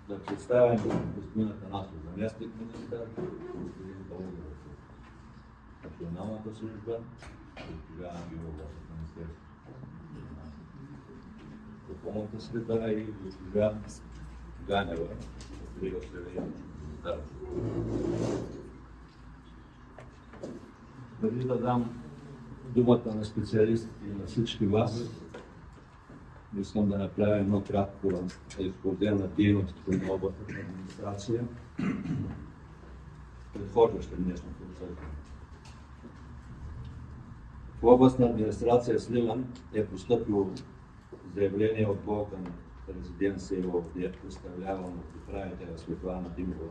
Да представим господин Атанасов, заместник министър, господин Българов от Националната служба, госпожа Ангелова от Министерството по околната среда и госпожа Ганева от РИОСВ. Преди да дам думата на специалистите и на всички вас, искам да направя едно кратко експозе на дейностите на областната администрация, предхождаща днешното обсъждане. В областна администрация Сливен е постъпило заявление от Балкан резиденция ООД, представлявано от управителя Светлана Димова,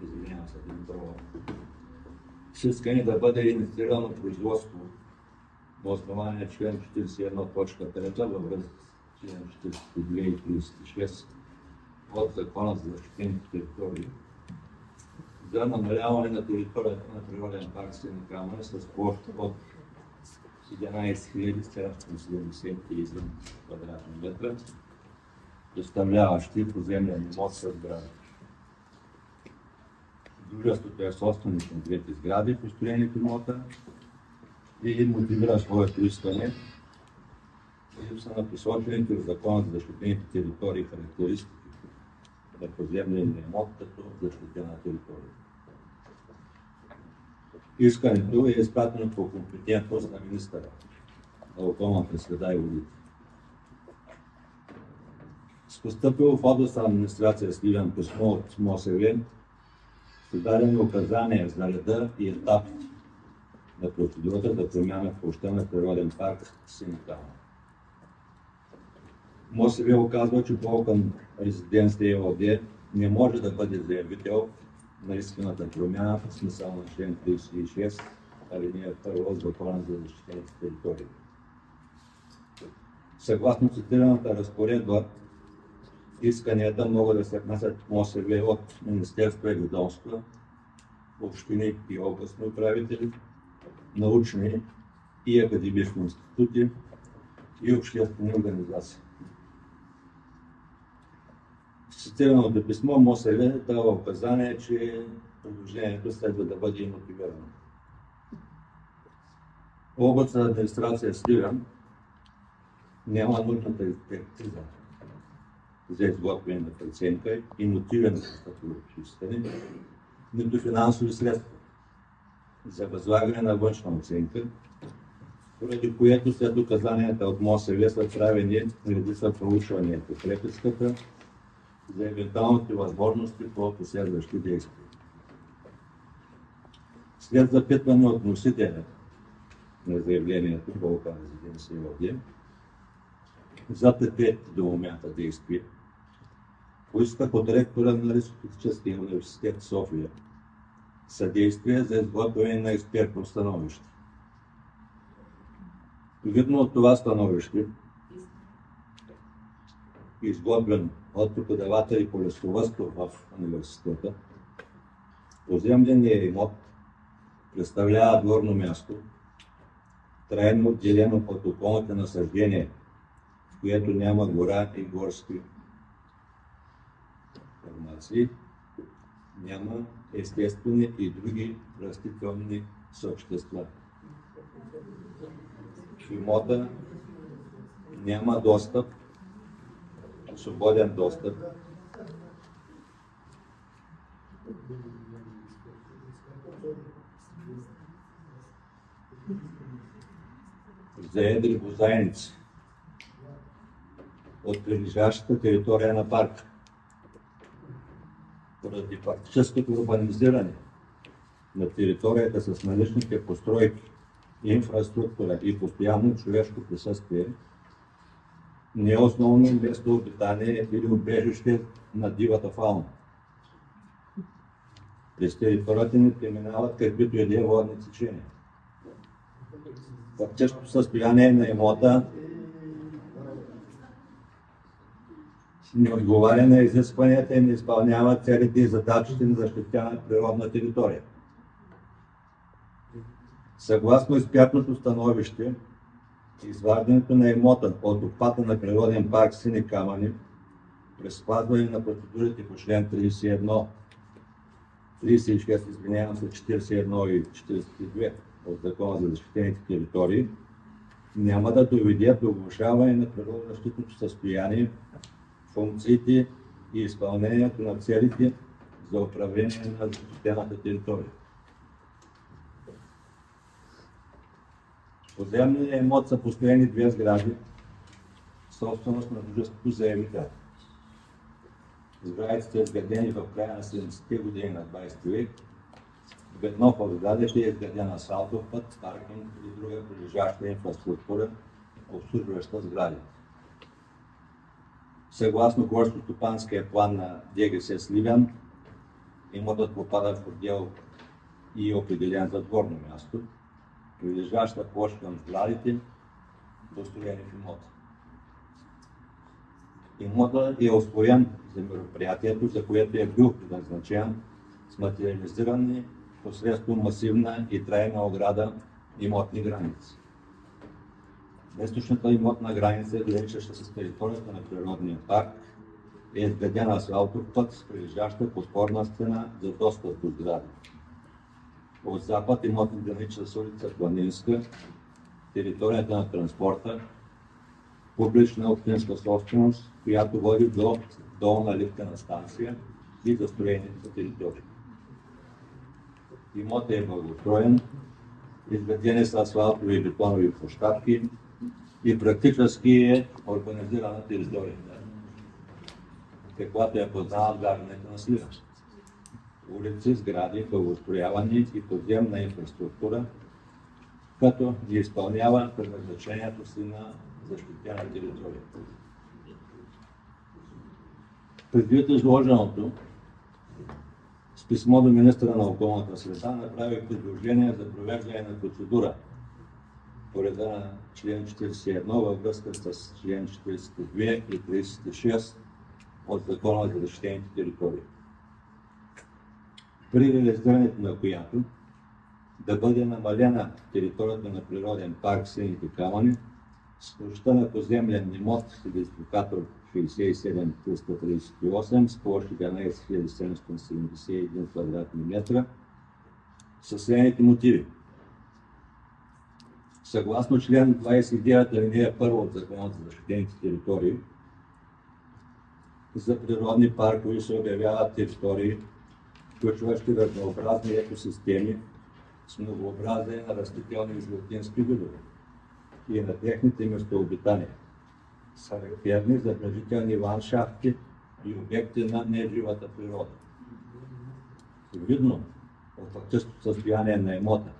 извинявам се, Димитрова, с искане да бъде инициирано производство на основание член 41.3 във връзка с член 42 и 36 от Закона за защитените територии за намаляване на територията на природен парк Сини камъни с площ от 11 771 квадратни метра, представляващи поземлен имот с сгради. Дружеството е собственик на двете сгради, построени в имота, и мотивира своето искане липса на посочените в Закона за защитените територии характеристики на поземления имот като защитена територия. Искането е изпратено по компетентност на министъра на околната среда и водите. С постъпило в областна администрация Сливен писмо от МОСВ са дадени указания за реда и етапите на процедурата за промяна в площта на природен парк Сини камъни. МОСВ оказва, че Балкан резиденция ООД не може да бъде заявител на исканата промяна в смисъл на член 36, алинея 1 от Закона за защитените територии. Съгласно цитираната разпоредба, исканията могат да се внасят в МОСВ от Министерства и ведомства, общини и областни управители, научни и академични институти и обществени организации. В цитираното писмо МОСВ дава указание, че предложението следва да бъде мотивирано. Областна администрация Сливен няма нужната експертиза за изготвяне на преценка и мотивен статистика, нито финансови средства за възлагане на външна оценка, поради което след указанията от МОСВ са правени редица проучвания по преписката за евентуалните възможности по последващи действия. След запитване от носителя на заявлението Балкан резиденция ООД за предприетите до момента действия, поисках от ректора на Лесотехническия университет София съдействие за изготвяне на експертно становище. Видно от това становище, изготвен от преподаватели по лесовъдство в университета, поземленият имот представлява дворно място, трайно отделено от околните насаждения, в което няма гора и горски формации, няма естествени и други растителни съобщества. В имота няма достъп, свободен достъп за едри бозайници от прилежащата територия на парка. Поради фактическото урбанизиране на територията с наличните постройки, инфраструктура и постоянно човешко присъствие, не е основно место обитание или убежище на дивата фауна. През територията ни преминават каквито и да е водни течения. Фактическото състояние на имота не отговаря на изискванията и не изпълнява целите и задачите на защитена природна територия. Съгласно експертното становище, изваждането на имота от обхвата на природен парк Сини камъни При спазване на процедурите по член 36, 41 и 42 от Закона за защитените територии няма да доведе до влошаване на природозащитното състояние, функциите и изпълнението на целите за управление на защитената територия. В поземления имот са построени две сгради, собственост на дружеството заявител. Сградите са изградени в края на 70-те години на 20 век. Ведно в сградите е изграден асфалтов път, паркинг и друга прилежаща инфраструктура, обслужваща сградите. Съгласно горско-стопанския план на ДГС Сливен, имотът попада в отдел и е определен за дворно място, прилежаща площ към сградите, построени в имота. Имотът е ускорен за мероприятието, за което е бил предназначен, с материализирани посредством масивна и трайна ограда имотни граници. Източната имотна граница, граничеща с територията на природния парк, е изграден асфалтов път с прилежаща подпорна стена за достъп до сгради. От запад имотът граничи с улица Планинска, територията на транспорта, публична общинска собственост, която води до долна лифтена станция и застроените територии. Имотът е благоустроен, изградени с асфалтови и бетонови площадки и практически е урбанизирана територия, каквато е познала гражданите на Сливен. Улици, сгради, благоустроявани и подземна инфраструктура, като ги изпълнява предназначението си на защитена територия. Предвид изложеното, с писмо до министъра на околната среда направи предложение за провеждане на процедура по реда на член 41 във връзка с член 42 и 36 от Закона за защитените територии, при реализирането на която да бъде намалена територията на природен парк Сините камъни с площта на поземлен имот с идентификатор 67338 с площ 11771 квадратни метра със следните мотиви. Съгласно член 29 алинея 1 от Закона за защитените територии, за природни паркове се обявяват територии, включващи разнообразни екосистеми с многообразие на растителни и животински видове и на техните местообитания, с характерни забележителни ландшафти и обекти на неживата природа. Видно от фактическото състояние на имота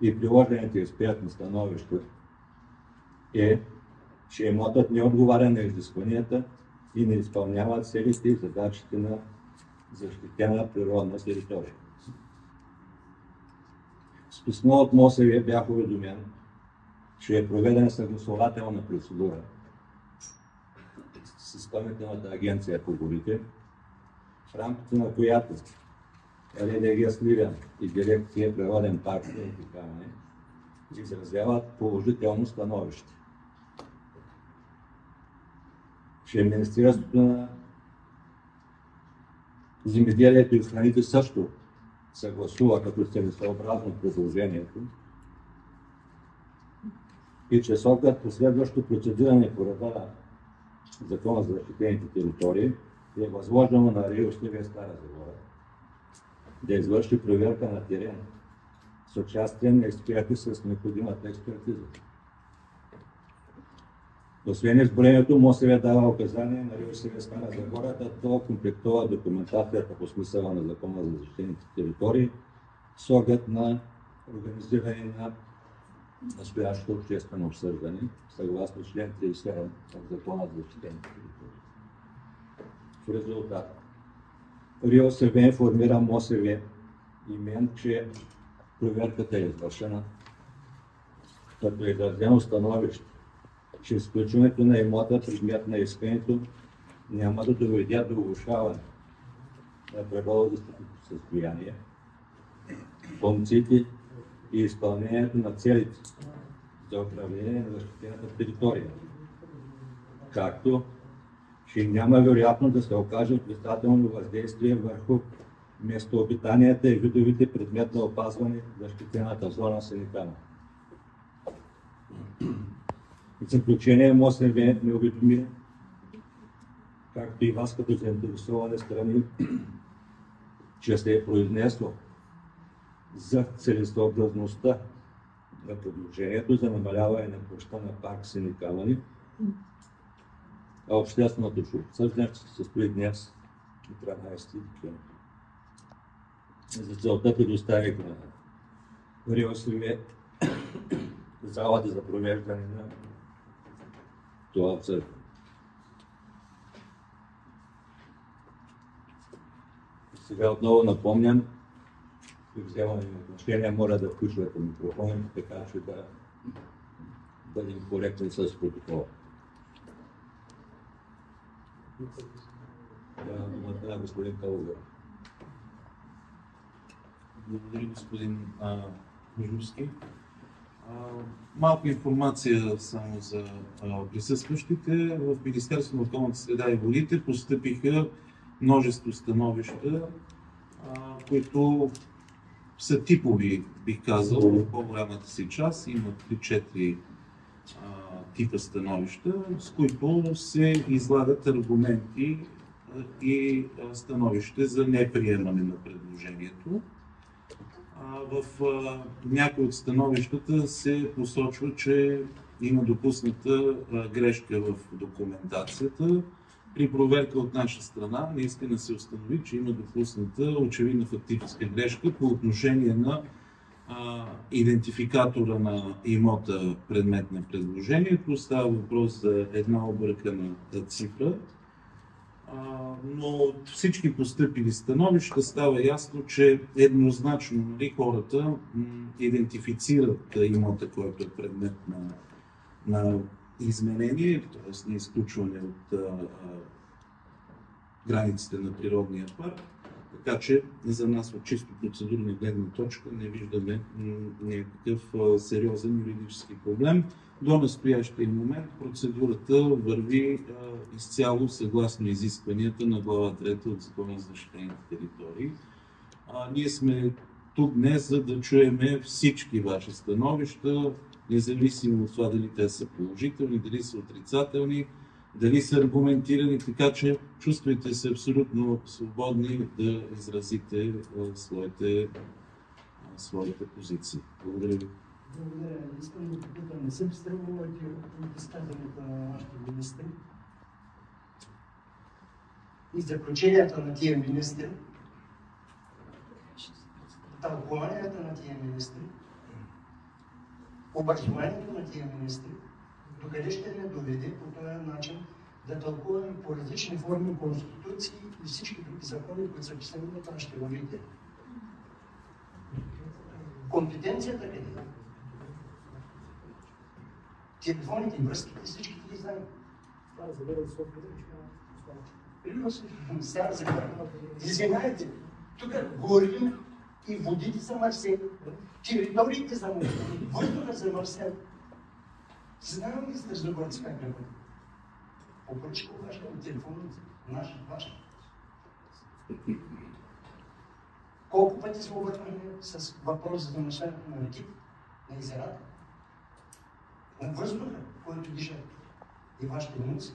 и приложените експертни становища е, че имотът не отговаря на изискванията и не изпълнява целите и задачите на защитена природна територия. С писмо от МОСВ бях уведомен, че е проведена съгласувателна процедура с Изпълнителната агенция по горите, в рамките на която РДГ Сливен и дирекция Природен парк Сините камъни изразяват положително становище, че Министерството на земеделието и храните също съгласува като целесъобразно предложението и че с оглед последващо процедиране по реда на Закона за защитените територии е възложено на РИОСВ Стара Загора да извърши проверка на терен с участие на експерти с необходимата експертиза. Освен изброението, МОСВ дава указание на РИОСВ Стара Загора да доокомплектува документацията по смисъла на Закона за защитените територии с оглед на организиране на настоящото обществено обсъждане, съгласно член 37 от Закона за защитените територии. В резултат, РИОСВ информира МОСВ и мен, че проверката е извършена, като е изразено становище, че изключването на имота предмет на искането няма да доведе до влошаване на природозащитното състояние, функциите и изпълнението на целите за управление на защитената територия, както че няма вероятност да се окаже отрицателно въздействие върху местообитанията и видовите предмет на опазване в защитената зона Синикана. В заключение, МОСВ ме уведоми, както и вас като заинтересовани страни, че се е произнесло за целесъобразността на предложението за намаляване на площта на парк Синикамани, а общественото обсъждане ще се състои днес, 13 декември. За целта предоставих на РИОСВ залата за провеждане на това обсъждане. Сега отново напомням, при вземане на отношения моля да включвате микрофон, така че да бъдем коректни с протокола. Да, господин Калугер. Благодаря, господин Мужурски. Малко информация само за присъстващите. В Министерството на околната среда и водите постъпиха множество становища, които са типови, бих казал, в по-голямата си част. Има 3-4 типа становища, с които се излагат аргументи и становище за неприемане на предложението. В някои от становищата се посочва, че има допусната грешка в документацията. При проверка от наша страна наистина се установи, че има допусната очевидна фактическа грешка по отношение на идентификатора на имота, предмет на предложението. Става въпрос за една объркана цифра. Но от всички постъпили становища става ясно, че еднозначно хората идентифицират имота, който е предмет на изменение, т.е. на изключване от границите на природния парк. Така че за нас от чисто процедурна гледна точка не виждаме някакъв сериозен юридически проблем. До настоящия момент процедурата върви изцяло съгласно изискванията на глава 3 от Закона за защитените територии. Ние сме тук днес, за да чуеме всички ваши становища, независимо от това дали те са положителни, дали са отрицателни, дали са аргументирани, така че чувствайте се абсолютно свободни да изразите своите позиции. Благодаря ви. Благодаря. Искам да попитам, не съм стръгвал от изказването на нашите министри и заключенията на тия министри, тълкуванията на тия министри, образованието на тия министри, докъде ще не доведе по този начин да тълкуваме по различни форми конституции и всички други закони, които са писани от нашите родители. Компетенцията къде е? Телефоните и връзките, всички ги знаем. Това за да се Примерно сега за извинайте, тук говорим и водите са мърсени, териториите са мърсени, въздуха са мърсени. Знаем ли сте за горци как да бъде? Попръчка обаждаме телефоните, ваши. Колко пъти сме обърнали с въпрос за замърсяването на реките, на езерата, на въздуха, който дишат и вашите внуци?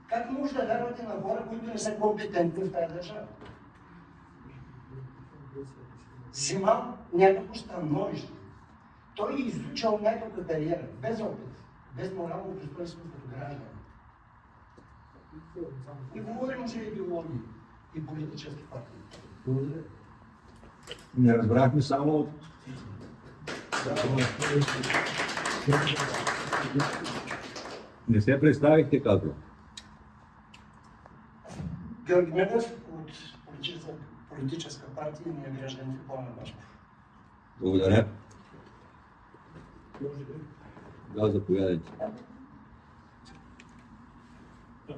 Как може да вярвате на хора, които не са компетентни в тази държава? Взимам някакво становище. Той е изучал някаква кариера, без опит, без морално достоинство като граждан. И говорим за идеологии и политически партии. Благодаря. Не разбрахме само от... Не се представихте като? Георги Медев от политическа партия и ние граждани в Пламен Башков. Благодаря. Да, заповядайте.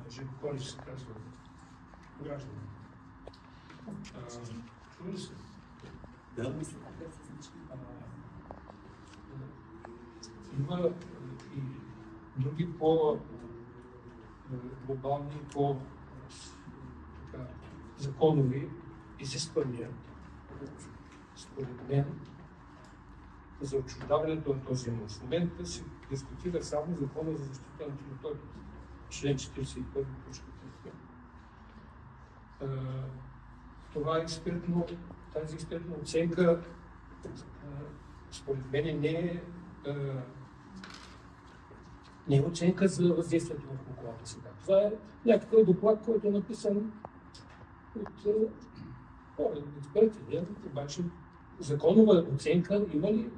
Живко Колич се казва граждани. Чули се? Да. Има и други глобални законови изисквания, според мен, за отчуждаването на този имот. В момента се дискутира само закона за защита на територията, член 41, точка 3. Това тази експертна оценка, според мен, не е оценка за въздействието върху околната среда. Това е някакъв доклад, който е написан от експерти. Обаче законова оценка има ли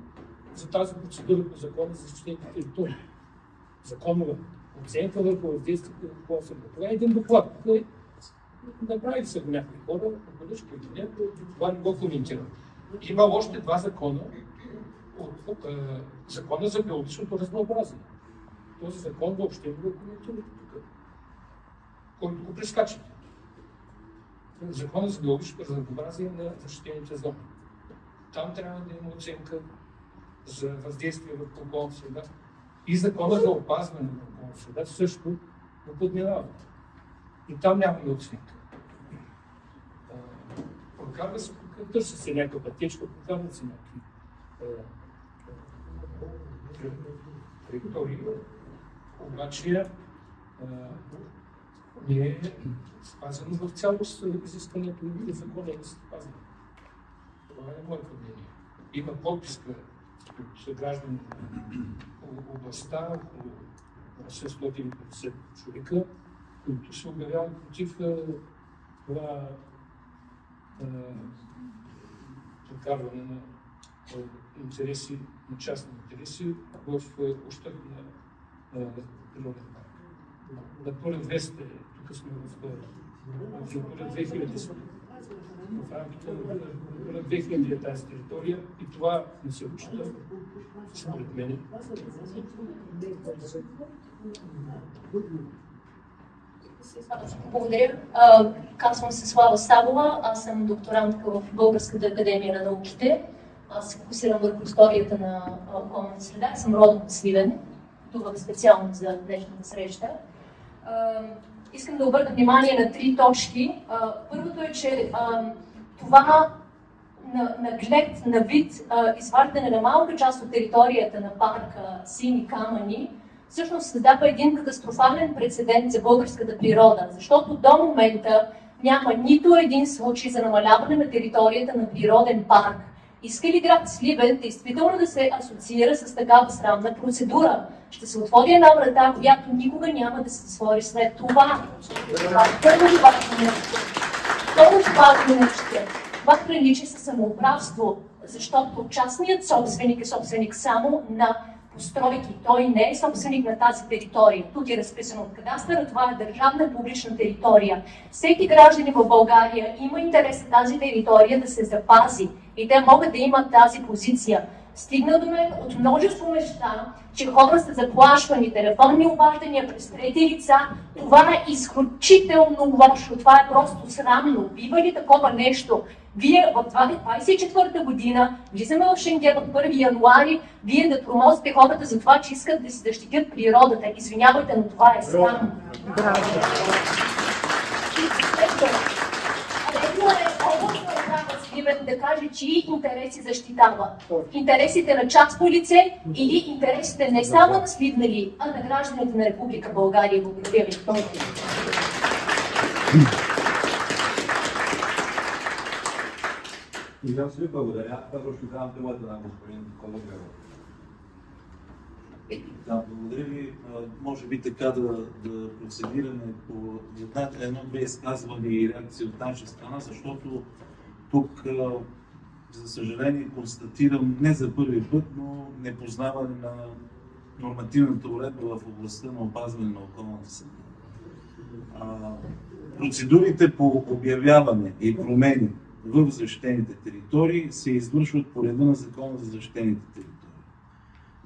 за тази процедура по закона за защитените територии? Законова оценка върху въздействието върху околната среда. Това е един доклад. Направили са го някои хора, поръчка или някой, това не го коментира. Има още два закона. Закона за биологичното разнообразие. Този закон въобще не го коментира тук, който го прескачате. Закона за биологичното разнообразие на защитените зони. Там трябва да има оценка за въздействие върху околната среда. И закона за опазване на околната среда също го подминава. И там нямаме оценка. Прокарва се, търси се някаква пътечка, прокарват се някакви траектории, обаче не е спазено в цялост изискването и закона да се спазва. Това е моето мнение. Има подписка от граждани в областта, около 650 човека, които се обявяват против това прекарване на интереси, на частни интереси в ущърб на природен парк. Натура 200, тук сме в Натура 2000, в рамките на Натура 2000 е тази територия и това не се учи, според мен. Благодаря. Казвам се Слава Савова. Аз съм докторантка в Българската академия на науките. Аз се фокусирам върху историята на околната среда. Съм родом от Сливен. Това е специално за днешната среща. Искам да обърна внимание на 3 точки. Първото е, че това на глед, на вид, изваждане на малка част от територията на парка Сини камъни всъщност създава един катастрофален прецедент за българската природа, защото до момента няма нито един случай за намаляване на територията на природен парк. Иска ли град Сливен действително да се асоциира с такава срамна процедура? Ще се отвори една врата, която никога няма да се затвори след това. Първо важно нещо. Второ важно нещо. Това прилича със самоуправство, защото частният собственик е собственик само на постройки. Той не е собственик на тази територия. Тук е разписано от кадастъра, това е държавна публична територия. Всеки гражданин в България има интерес тази територия да се запази и те могат да имат тази позиция. Стигна до мен от множество неща, че хора са заплашвани, телефонни обаждания през трети лица. Това е изключително лошо, това е просто срамно. Бива ли такова нещо? Вие в 2024 година влизаме в Шенген от 1 януари, вие да тормозите хората за това, че искат да си защитят природата. Извинявайте, но това е срамно. Редно е областна управа Сливен да каже, чии интереси защитава. Интересите на частно лице или интересите не само на сливнали, а на гражданите на Република България. Благодаря ви. И аз ви благодаря. Първо ще дам думата на господин Колоберов. Да, благодаря ви. Може би така да процедираме по едно-две изказвания и реакции от наша страна, защото тук, за съжаление, констатирам не за първи път, но непознаване на нормативната уредба в областта на опазване на околната среда. Процедурите по обявяване и промени в защитените територии се извършват по реда на Закона за защитените територии.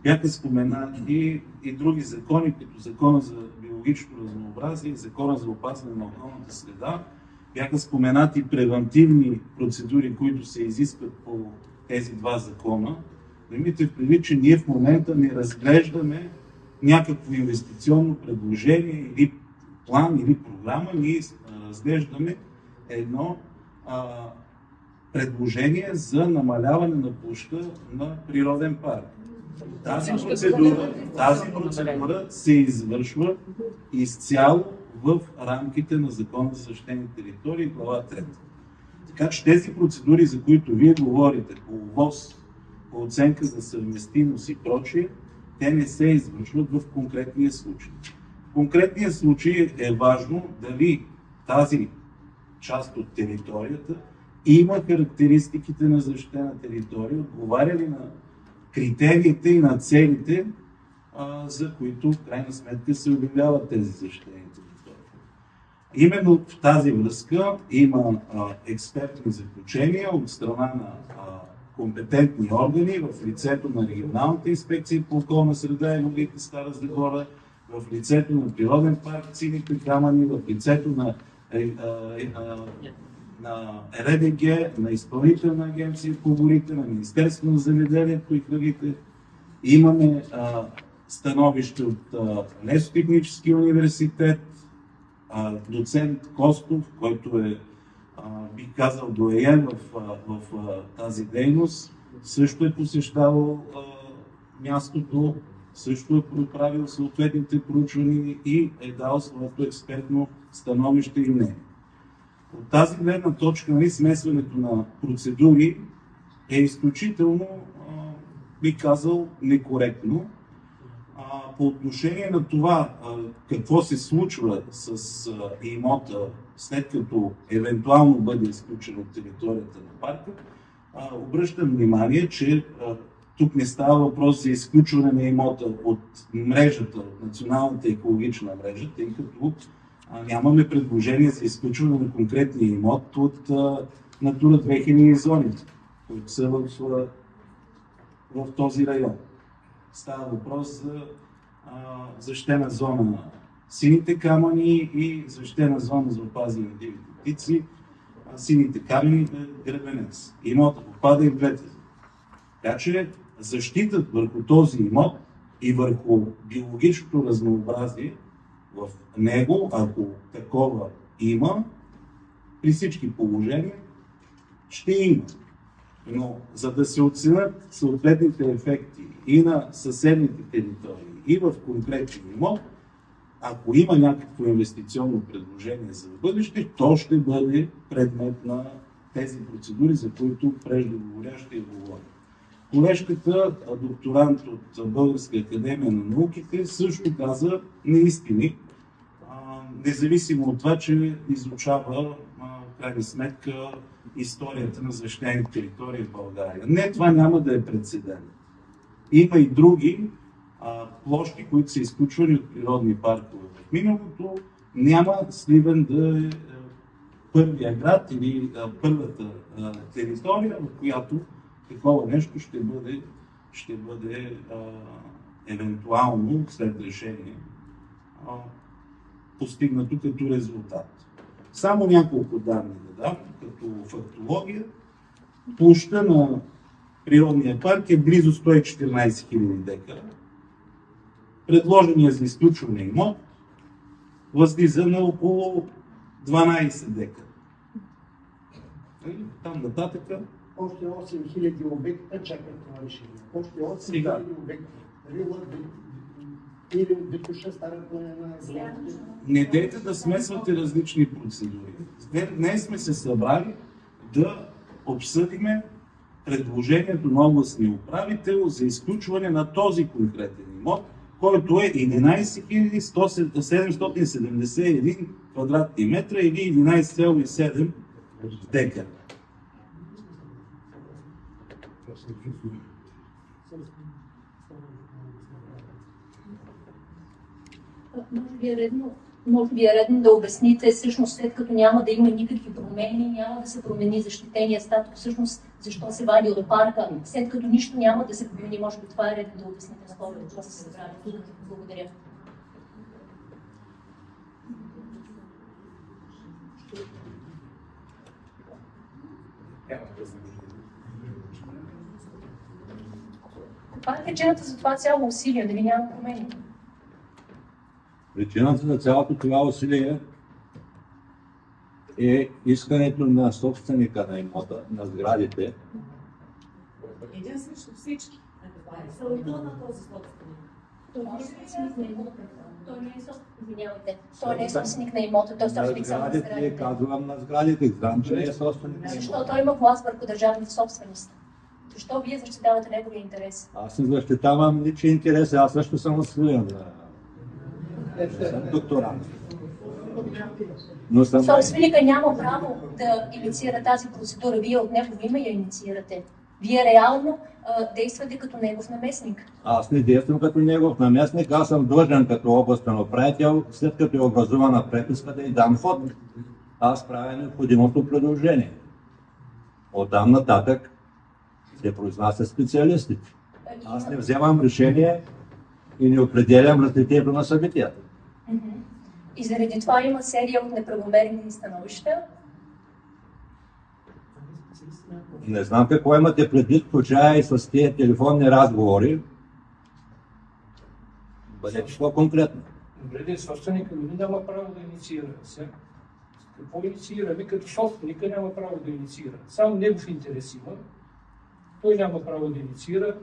Бяха споменати и други закони, като Закона за биологично разнообразие и Закона за опазване на околната среда. Бяха споменати превантивни процедури, които се изискват по тези два закона. Но имайте предвид, че ние в момента не разглеждаме някакво инвестиционно предложение или план или програма ние разглеждаме едно предложение за намаляване на площта на природен парк. Тази процедура се извършва изцяло в рамките на Закона за защитени територии, глава 3. Така че тези процедури, за които вие говорите, по ОВОС, по оценка за съвместимост и прочие, те не се извършват в конкретния случай. В конкретния случай е важно дали тази част от територията има характеристиките на защитена територия, отговаря ли на критериите и на целите, за които в крайна сметка се обявяват тези защитени територии. Именно в тази връзка има експертни заключения от страна на компетентни органи в лицето на регионалната инспекция по околна среда и водите Стара Загора, в лицето на природен парк Сините камъни, в лицето на РДГ, на Изпълнителна агенция по горите, на Министерството на земеделието и храните. Имаме становище от Лесотехническия университет, доцент Костов, който е, бих казал, доайен в тази дейност, също е посещавал мястото, също е направил съответните проучвания и е дал своето експертно становище и мнение. От тази гледна точка, смесването на процедури е изключително, бих казал, некоректно. По отношение на това какво се случва с имота, след като евентуално бъде изключен от територията на парка, обръщам внимание, че тук не става въпрос за изключване на имота от мрежата, от националната екологична мрежа, тъй като нямаме предложение за изключване на конкретния имот от Натура 2000 зоните, които са в този район. Става въпрос за защитена зона на Сините камъни и защитена зона за опазване на дивите птици, Сините камъни Гребенец. Имотът попада и в двете. Така че защитът върху този имот и върху биологичното разнообразие в него, ако такова има, при всички положения ще има. Но за да се оценят съответните ефекти и на съседните територии, и в конкретен имот, ако има някакво инвестиционно предложение за бъдеще, то ще бъде предмет на тези процедури, за които преждеговорящия говори. Колежката, докторант от Българска академия на науките, също каза неистини, независимо от това, че изучава в крайна сметка историята на защитените територии в България. Не, това няма да е прецедент. Има и други площи, които са изключвани от природни паркове в миналото. Няма Сливен да е първия град или първата територия, в която такова нещо ще бъде евентуално след решение постигнато като резултат. Само няколко данни да дам, като фактология. Площта на природния парк е близо 114 000 декара. Предложеният за изключване имот възлиза на около 12 декара. Там нататък. Още 8000 обекта чакат това решение. Още 8000 обекта. Или от Витоша, Стара планина. Не дейте да смесвате различни процедури. Днес сме се събрали да обсъдиме предложението на областния управител за изключване на този конкретен имот, който е 11 771 квадратни метра или 11,7 декара. Може би е редно да обясните, всъщност след като няма да има никакви промени, няма да се промени защитения статус, всъщност защо се вади от парка, след като нищо няма да се промени, може би това е редно да обясните на хората, това се събрали тук. Благодаря. Каква е причината за това цяло усилие, дали няма промени? Причината за цялото това усилие е искането на собственика на имота, на сградите. Един срещу всички. Това е целта на този собственик. Той не е собственик на имота. Той не е собственик на имота, той е собственик само на сградите. Казвам на сградите, знам, че не е собственик на имота. Защо той има власт върху държавната собственост? Защо вие защитавате неговия интерес? Аз не защитавам ничи интерес, аз също съм освоен. Съм докторант. Собственика няма право да инициира тази процедура. Вие от негово име я инициирате. Вие реално действате като негов наместник. Аз не действам като негов наместник, аз съм длъжен като областен управител, след като е образувана преписка, да й дам ход. Аз правя необходимото предложение. Оттам нататък се произнасят специалистите. Аз не вземам решение и не определям развитието на събитията. И заради това има серия от неправомерни становища. Не знам какво имате предвид, включая и с тези телефонни разговори. Бъдете по-конкретно. Добре, собственика няма право да инициира. Какво инициира? Като собственика няма право да инициира. Само негов интерес има. Той няма право да инициира.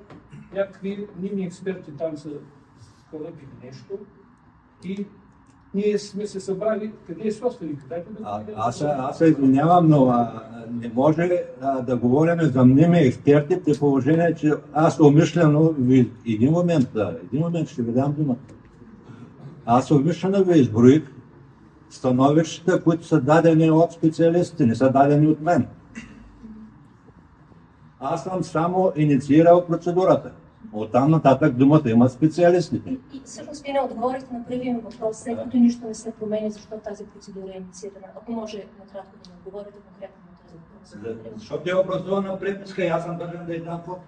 Някакви мними експерти там са скълъпили нещо и ние сме се събрали. Къде е собственика? Аз се извинявам, но не може да говорим за мними експерти при положение, че аз умишлено един момент ще ви дам думата. Аз умишлено ви изброих становищата, които са дадени от специалистите, не са дадени от мен. Аз съм само инициирал процедурата. Оттам нататък думата имат специалистите. И всъщност вие не отговорихте на първия ми въпрос, след като нищо не се променя, защо тази процедура е инициирана. Ако може накратко да ми отговорите конкретно на този въпрос. Защото е образувана преписка и аз съм държан да й дам ход.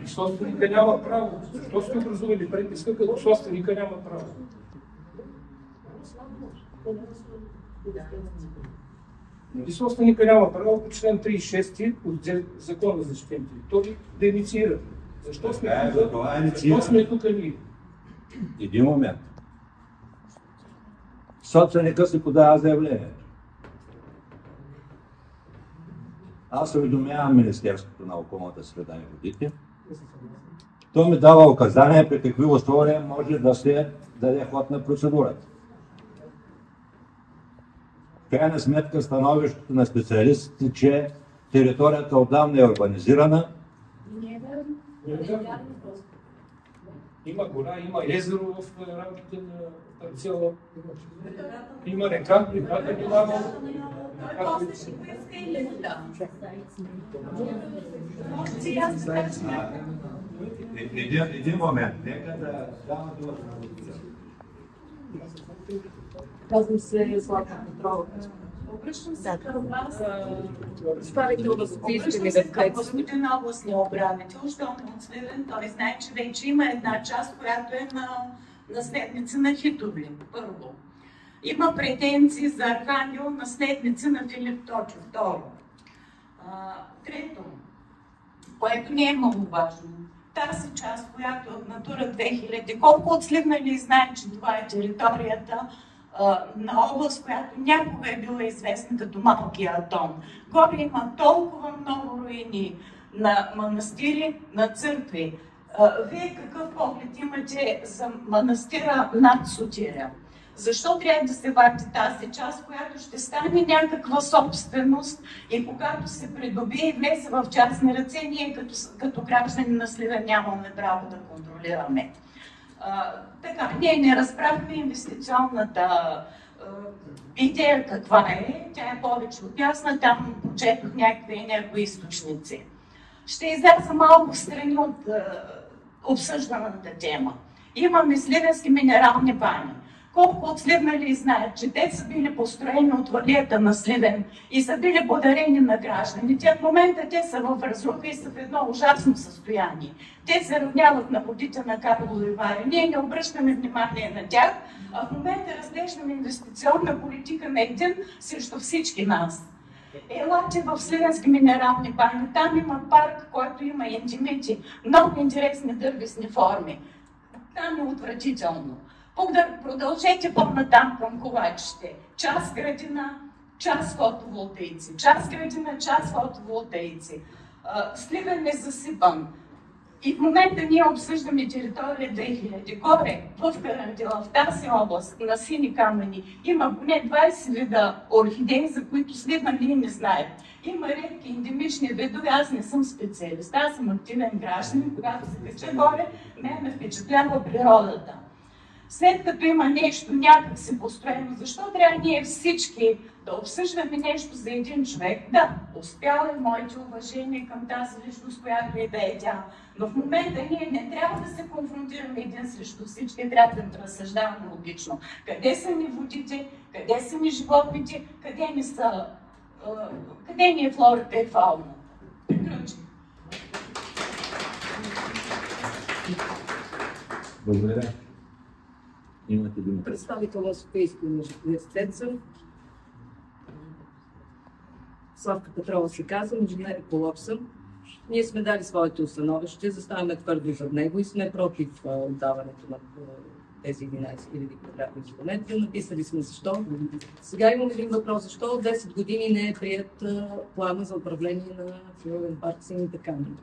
Собственика няма право. Защо сте образували преписка, като собственика няма право? И собственика няма право по член 36 от Закона за защитени територии да инициира. Защо сме тук ние? Един момент. Собственика си подава заявление. Аз уведомявам Министерството на околната среда и водите. То ми дава указания при какви условия може да се даде ход на процедурата. В крайна сметка становището на специалистите, че територията отдавна е урбанизирана. Има гора, има езеро в рамките на парцела, има река, реката няма. Един момент, нека да дам дума. Казвам се Златна Петрова. Обръщам се към вас, представител на Софийска университет. Господин областния управител, щом е от Сливен, той знае, че вече има една част, която е на наследници на Хитови, първо. Има претенции за Архангел, наследници на Филип Точо, второ. Трето, което не е много важно, тази част, която е от Натура 2000, колко от Сливнали знаят, че това е територията на област, която някога е била известна като Малкия Атон. Горе има толкова много руини на манастири, на църкви. Вие какъв поглед имате за манастира над Сотиря? Защо трябва да се варти тази част, която ще стане някаква собственост и когато се придобие и влезе в частни ръце, ние като граждани на Сливен нямаме право да контролираме. Така, ние не разправяме инвестиционната идея каква е, тя е повече от ясна, там прочетох някакви енергоизточници. Ще изляза малко страни от обсъжданата тема. Имаме сливенски минерални бани. Колко от Сливнали знаят, че те са били построени от валията на Сливен и са били подарени на гражданите. В момента те са в разруха и са в едно ужасно състояние. Те се равняват на водите на Карлово и Варя. Ние не обръщаме внимание на тях, а в момента разглеждаме инвестиционна политика на един срещу всички нас. Елате в Сливенски минерални бани. Там има парк, който има индимити, много интересни дървесни форми. Там е отвратително. Продължете по-натам към ковачите. Час градина, час фотоволтаици. Час градина, час фотоволтаици. Сливен е засипан. И в момента ние обсъждаме територия 2000. Горе, в Карантила, в тази област, на Сини камъни, има поне 20 вида орхидеи, за които Сливен ние не знаем. Има редки ендемични видове, аз не съм специалист, аз съм активен гражданин, когато се кача горе, ме впечатлява природата. След като има нещо някак си построено, защо трябва ние всички да обсъждаме нещо за един човек? Да, успяла е, моите уважения към тази личност, която и да е тя. Но в момента ние не трябва да се конфронтираме един срещу всички, трябва да разсъждаваме логично. Къде са ни водите, къде са ни животните, къде ни е флората и фауна? Приключи. Благодаря. Имате дума. Представител на Софийския университет съм. Славка Петрова се казвам, инженер-еколог съм. Ние сме дали своето установище, заставаме твърдо зад него и сме против отдаването на тези 11 000 квадратни километра. Написали сме защо. Сега имам един въпрос. Защо от 10 години не е прият плана за управление на Природен парк Сините камъни?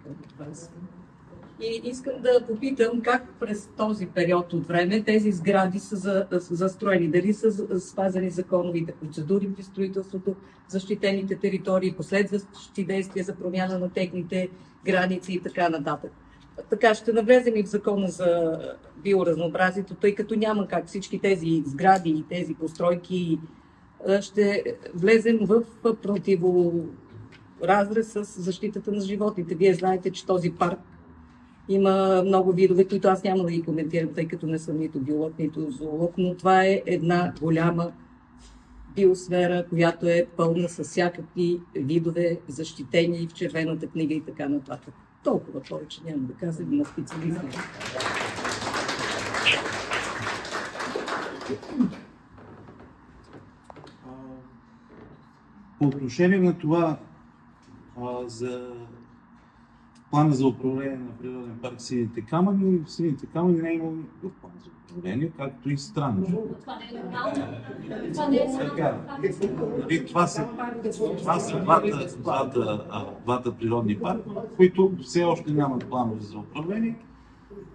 И искам да попитам как през този период от време тези сгради са застроени. Дали са спазени законовите процедури при строителството, защитените територии, последващи действия за промяна на техните граници и така нататък. Така ще навлезем и в закона за биоразнообразието, тъй като няма как всички тези сгради и тези постройки ще влезем в противоразрез с защитата на животните. Вие знаете, че този парк има много видове, които аз няма да ги коментирам, тъй като не съм нито биолог, нито зоолог, но това е една голяма биосфера, която е пълна с всякакви видове, защитени в червената книга и така нататък. Толкова повече няма да казвам на специалисти. По отношение на това за плана за управление на Природен парк Сините камъни, в Сините камъни не е имало никакъв план за управление, както и странно. Това са двата природни парка, които все още нямат планове за управление.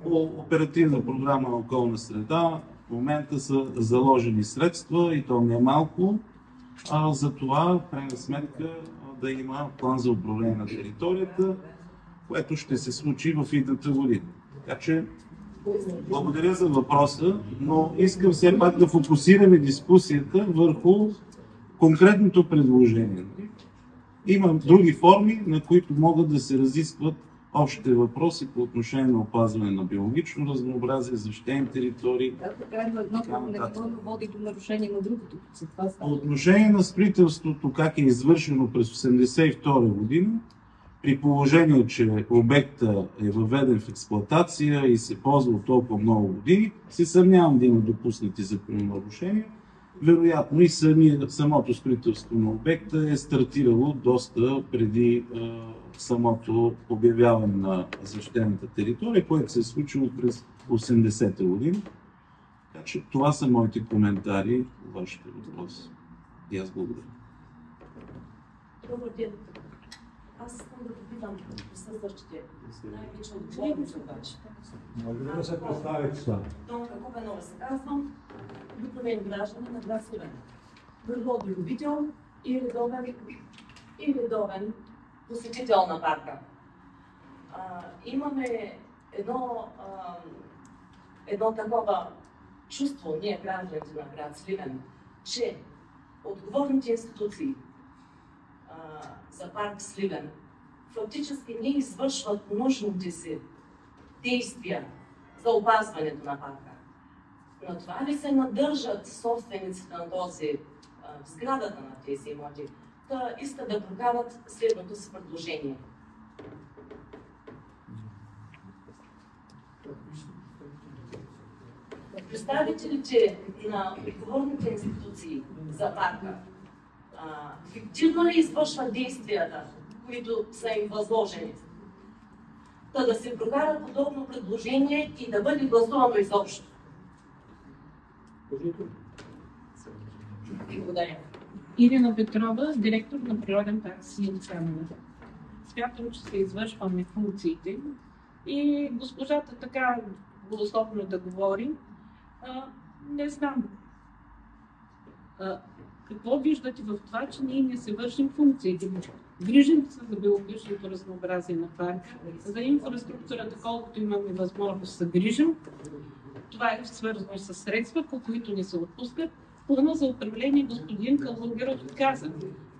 По оперативна програма на околна среда в момента са заложени средства, и то не малко, за това, в крайна сметка, да има план за управление на територията, което ще се случи в идната година. Така че, благодаря за въпроса, но искам все пак да фокусираме дискусията върху конкретното предложение. Има други форми, на които могат да се разискват общите въпроси по отношение на опазване на биологично разнообразие, защитени територии. Така е, но едното не води до нарушение на другото. По отношение на строителството, как е извършено през 1982 година, при положение, че обектът е въведен в експлоатация и се ползва от толкова много години, се съмнявам да има допуснати закононарушения. Вероятно и самото строителство на обекта е стартирало доста преди самото обявяване на защитената територия, което се е случило през 80-та година. Така че това са моите коментари по вашите въпроси. И аз благодаря. Добър ден. Аз искам да попитам присъстващите, най-лично отговорници обаче. Може да се представите това? Донка Купенова се казвам, обикновен гражданин на град Сливен. Природен любител и редовен посетител на парка. Имаме едно такова чувство, ние гражданите на град Сливен, че отговорните институции за парк Сливен фактически не извършват нужните си действия за опазването на парка. На това ли се надържат собствениците на сградата на тези имоти, да искат да прокарат следното си предложение? Представителите на отговорните институции за парка фиктивно ли извършват действията, които са им възложени? та да се прокара подобно предложение и да бъде гласувано изобщо. Благодаря. Ирина Петрова, директор на Природен парк Синята камена. Смятам, че се извършваме функциите и госпожата така голословно да говори. Не знам. Какво виждате в това, че ние не се вършим функциите? Грижим се за биологичното разнообразие на парка, за инфраструктурата, колкото имаме възможност да грижим. Това е свързано с средства, по които ни се отпускат. Плана за управление господин Калугеров отказа.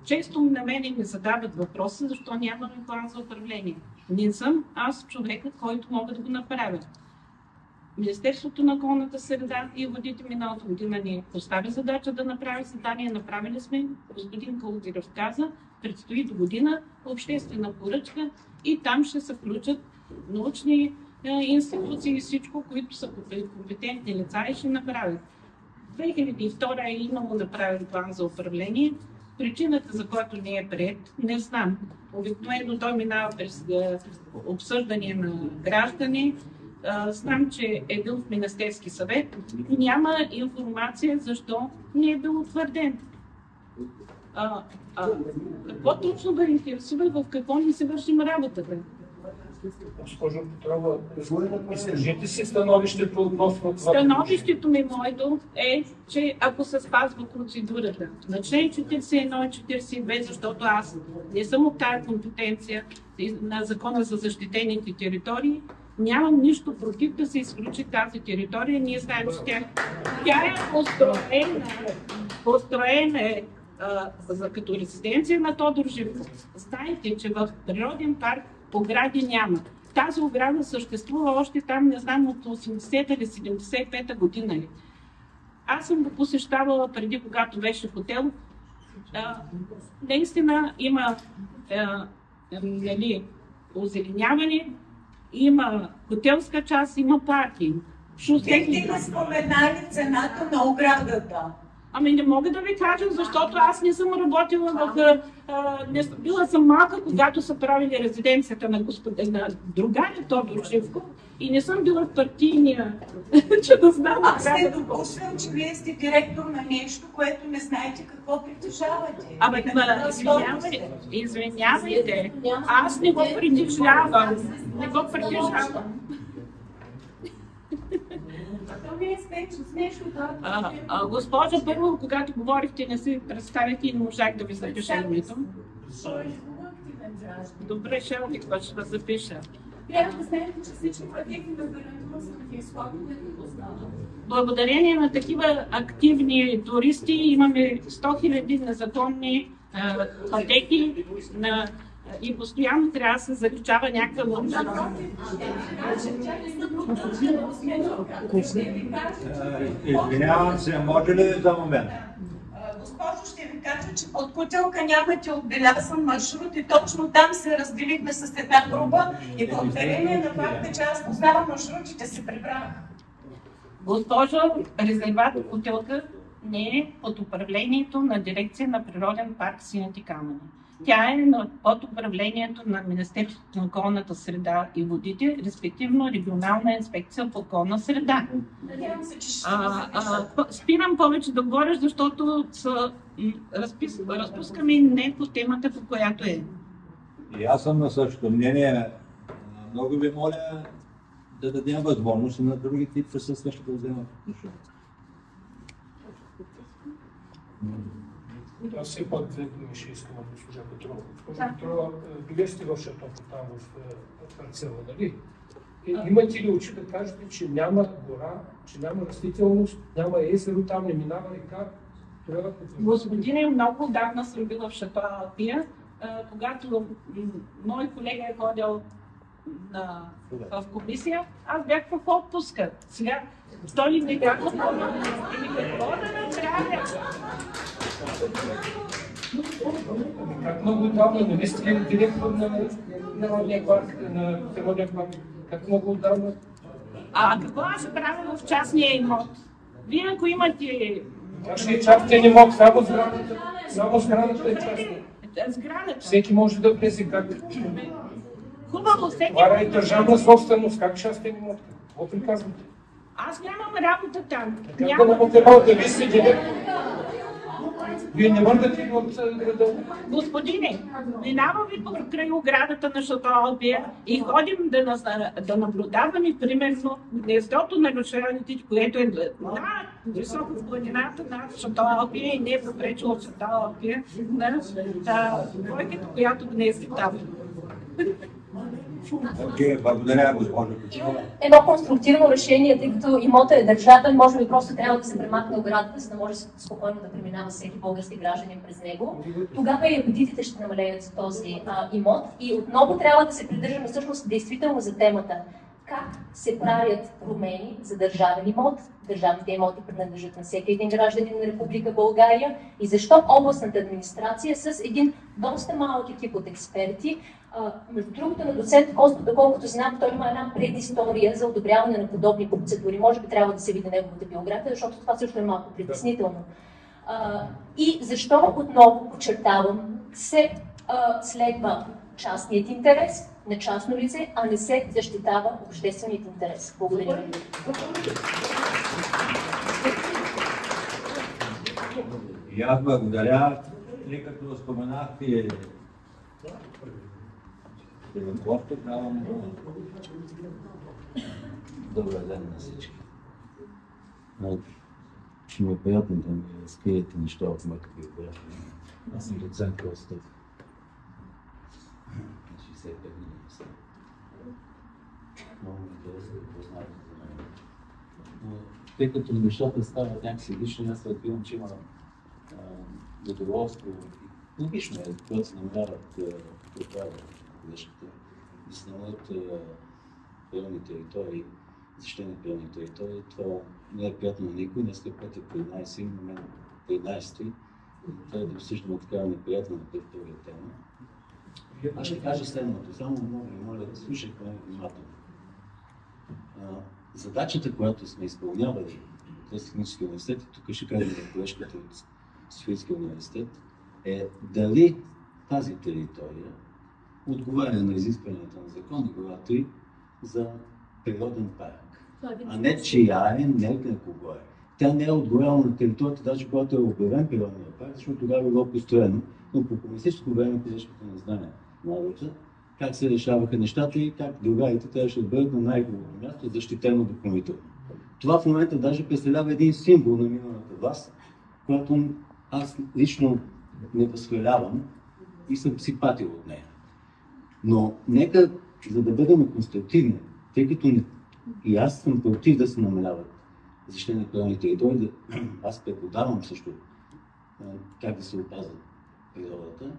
Често на мен ми задават въпроса, защо нямаме план за управление. Не съм аз човекът, който мога да го направя. Министерството на околната среда и водите миналата година ни постави задача да направи задание. Направили сме, господин Калугеров каза, предстои до година обществена поръчка и там ще се включат научни институции и всичко, които са компетентни лица и ще направят. 2002 е имало направен план за управление. Причината, за която не е приет, не знам. Обикновено той минава през обсъждане на граждани. Знам, че е бил в Министерски съвет. Няма информация защо не е бил утвърден. Какво точно да интересува и в какво ни се вършим работата? Госпожо Петрова, изкажете си становището относно това. Становището ми моето е, че ако се спазва процедурата на член 41 и 42, защото аз не съм от тая компетенция на Закона за защитените територии, нямам нищо против да се изключи тази територия. Ние знаем, че тя е построена като резиденция на Тодор Живков. Знаете, че в природен парк огради няма. Тази ограда съществува още там, не знам, от 80-та или 75-та година. Аз съм го посещавала преди, когато беше хотел. Наистина има озеленяване, има хотелска част, има паркинг. Бихте ли споменали цената на оградата? Ами не мога да ви кажа, защото аз не съм работила била съм малка, когато са правили резиденцията на другаря Тодор Живков и не съм била в партийния, че да знам. Аз не допускам, че вие сте директор на нещо, което не знаете какво притежавате. Извинявайте, аз не го притежавам. Не го притежавам. Госпожа, първо, когато говорихте, не си представите и не можах да ви запиша името. Добре, ще да запиша. Трябва да знаете, че всички пътеки на гарантура са на изходите. Благодарение на такива активни туристи имаме 100 000 незаконни пътеки и постоянно трябва да се заличава някаква лъжа. Извинявам се, може ли за момент? Госпожо, ще ви кажа, че под Котелка нямате отбелязан маршрут и точно там се разделихме с една група и благодарение на факта, че аз познавам маршрутите, се прибрах. Госпожо, резерват Котелка не е под управлението на дирекция на Природен парк Синята камена. Тя е под управлението на Министерството на околната среда и водите, респективно регионална инспекция по околна среда. Спирам повече да говоря, защото разпускаме не по темата, по която е. И аз съм на същото мнение. Много ви моля да дадем възможност на другите присъстващи да вземат отношение. Аз все пак две думи ще искам от госпожа Петрова. Госпожа Петрова, били сте в Шатото, там в парцела, нали? Имате ли очи да кажете, че няма гора, че няма растителност, няма езеро, там не минава река? Господине, много отдавна съм била в Шато Алпия, когато мой колега е ходил в комисия, аз бях в отпуска. Сега, той ли не бях в отпуска? Какво да направя? Как много отдавна, нали сте директор на Народния парк, на Природния парк? Как много отдавна? Какво аз правя в частния имот? Вие ако имате... Как ще е частен имот? Само сградата е частна. Сградата. Всеки може да влезе как. Хубаво, всеки... Това е държавна собственост, как частен имот? Какво приказвате? Аз нямам работа там. Как да нямате работа? Вие сте директор. Вие не мърдате от града. Господине, минаваме покрай оградата на Шато Алпия и ходим да наблюдаваме, примерно, гнездото на рушарите, което е високо в планината над Шато Алпия и не е попречило Шато Алпия на двойката, която гнезди там. Благодаря, госпожо Печова. Едно конструктивно решение, тъй като имотът е държавен, може би просто трябва да се премахне оградата, за да може спокойно да преминава всеки български гражданин през него. Тогава и апетитите ще намалеят за този имот и отново трябва да се придържаме всъщност действително за темата. Как се правят промени за държавен имот? Държавните имоти принадлежат на всеки един гражданин на Република България и защо областната администрация с един доста малък екип от експерти. Между другото, на доцент Костов, доколкото знам, той има една предистория за одобряване на подобни процедури. Може би трябва да се види неговата биография, защото това също е малко притеснително. И защо, отново подчертавам, се следва частният интерес на частно лице, а не се защитава общественият интерес. Благодаря ви. И аз благодаря, тъй като споменахте Костов, давам добър ден на всички. Ще ми е приятно да ми разкриете неща от моята биография. Аз съм доцент Костов. 65 години съм. Много интересно да познаете за мен. Но тъй като нещата стават някакси лични, аз разбирам, че има задоволство. Логично е, когато се намеряват колежките, да се намерят природни територии, защитени природни територии. Това не е приятно на никой. Днес път е 13, на мен 13 и трябва да обсъждаме такава неприятна на територия тема. Аз ще кажа следното, само много ви моля да слушате внимателно. Задачата, която сме изпълнявали в този технически университет, и тук ще кажа на колежката от Софийския университет, е дали тази територия отговаря на изискванията на закон глава 3 за природен парк. А не чия е, не на кого е. Тя не е отговаряла на територията, даже когато е обявен природния парк, защото тогава е било построено, но по комунистическо време колежката не знае народа, как се решаваха нещата и как другарите трябваше да бъдат на най-хубавото място, защитено допълнително. Това в момента даже представлява един символ на миналата власт, който аз лично не възхвалявам и съм си патил от нея. Но нека, за да бъдем конструктивни, тъй като и аз съм против да се намаляват защитени природни територии, аз преподавам също как да се опазват природата,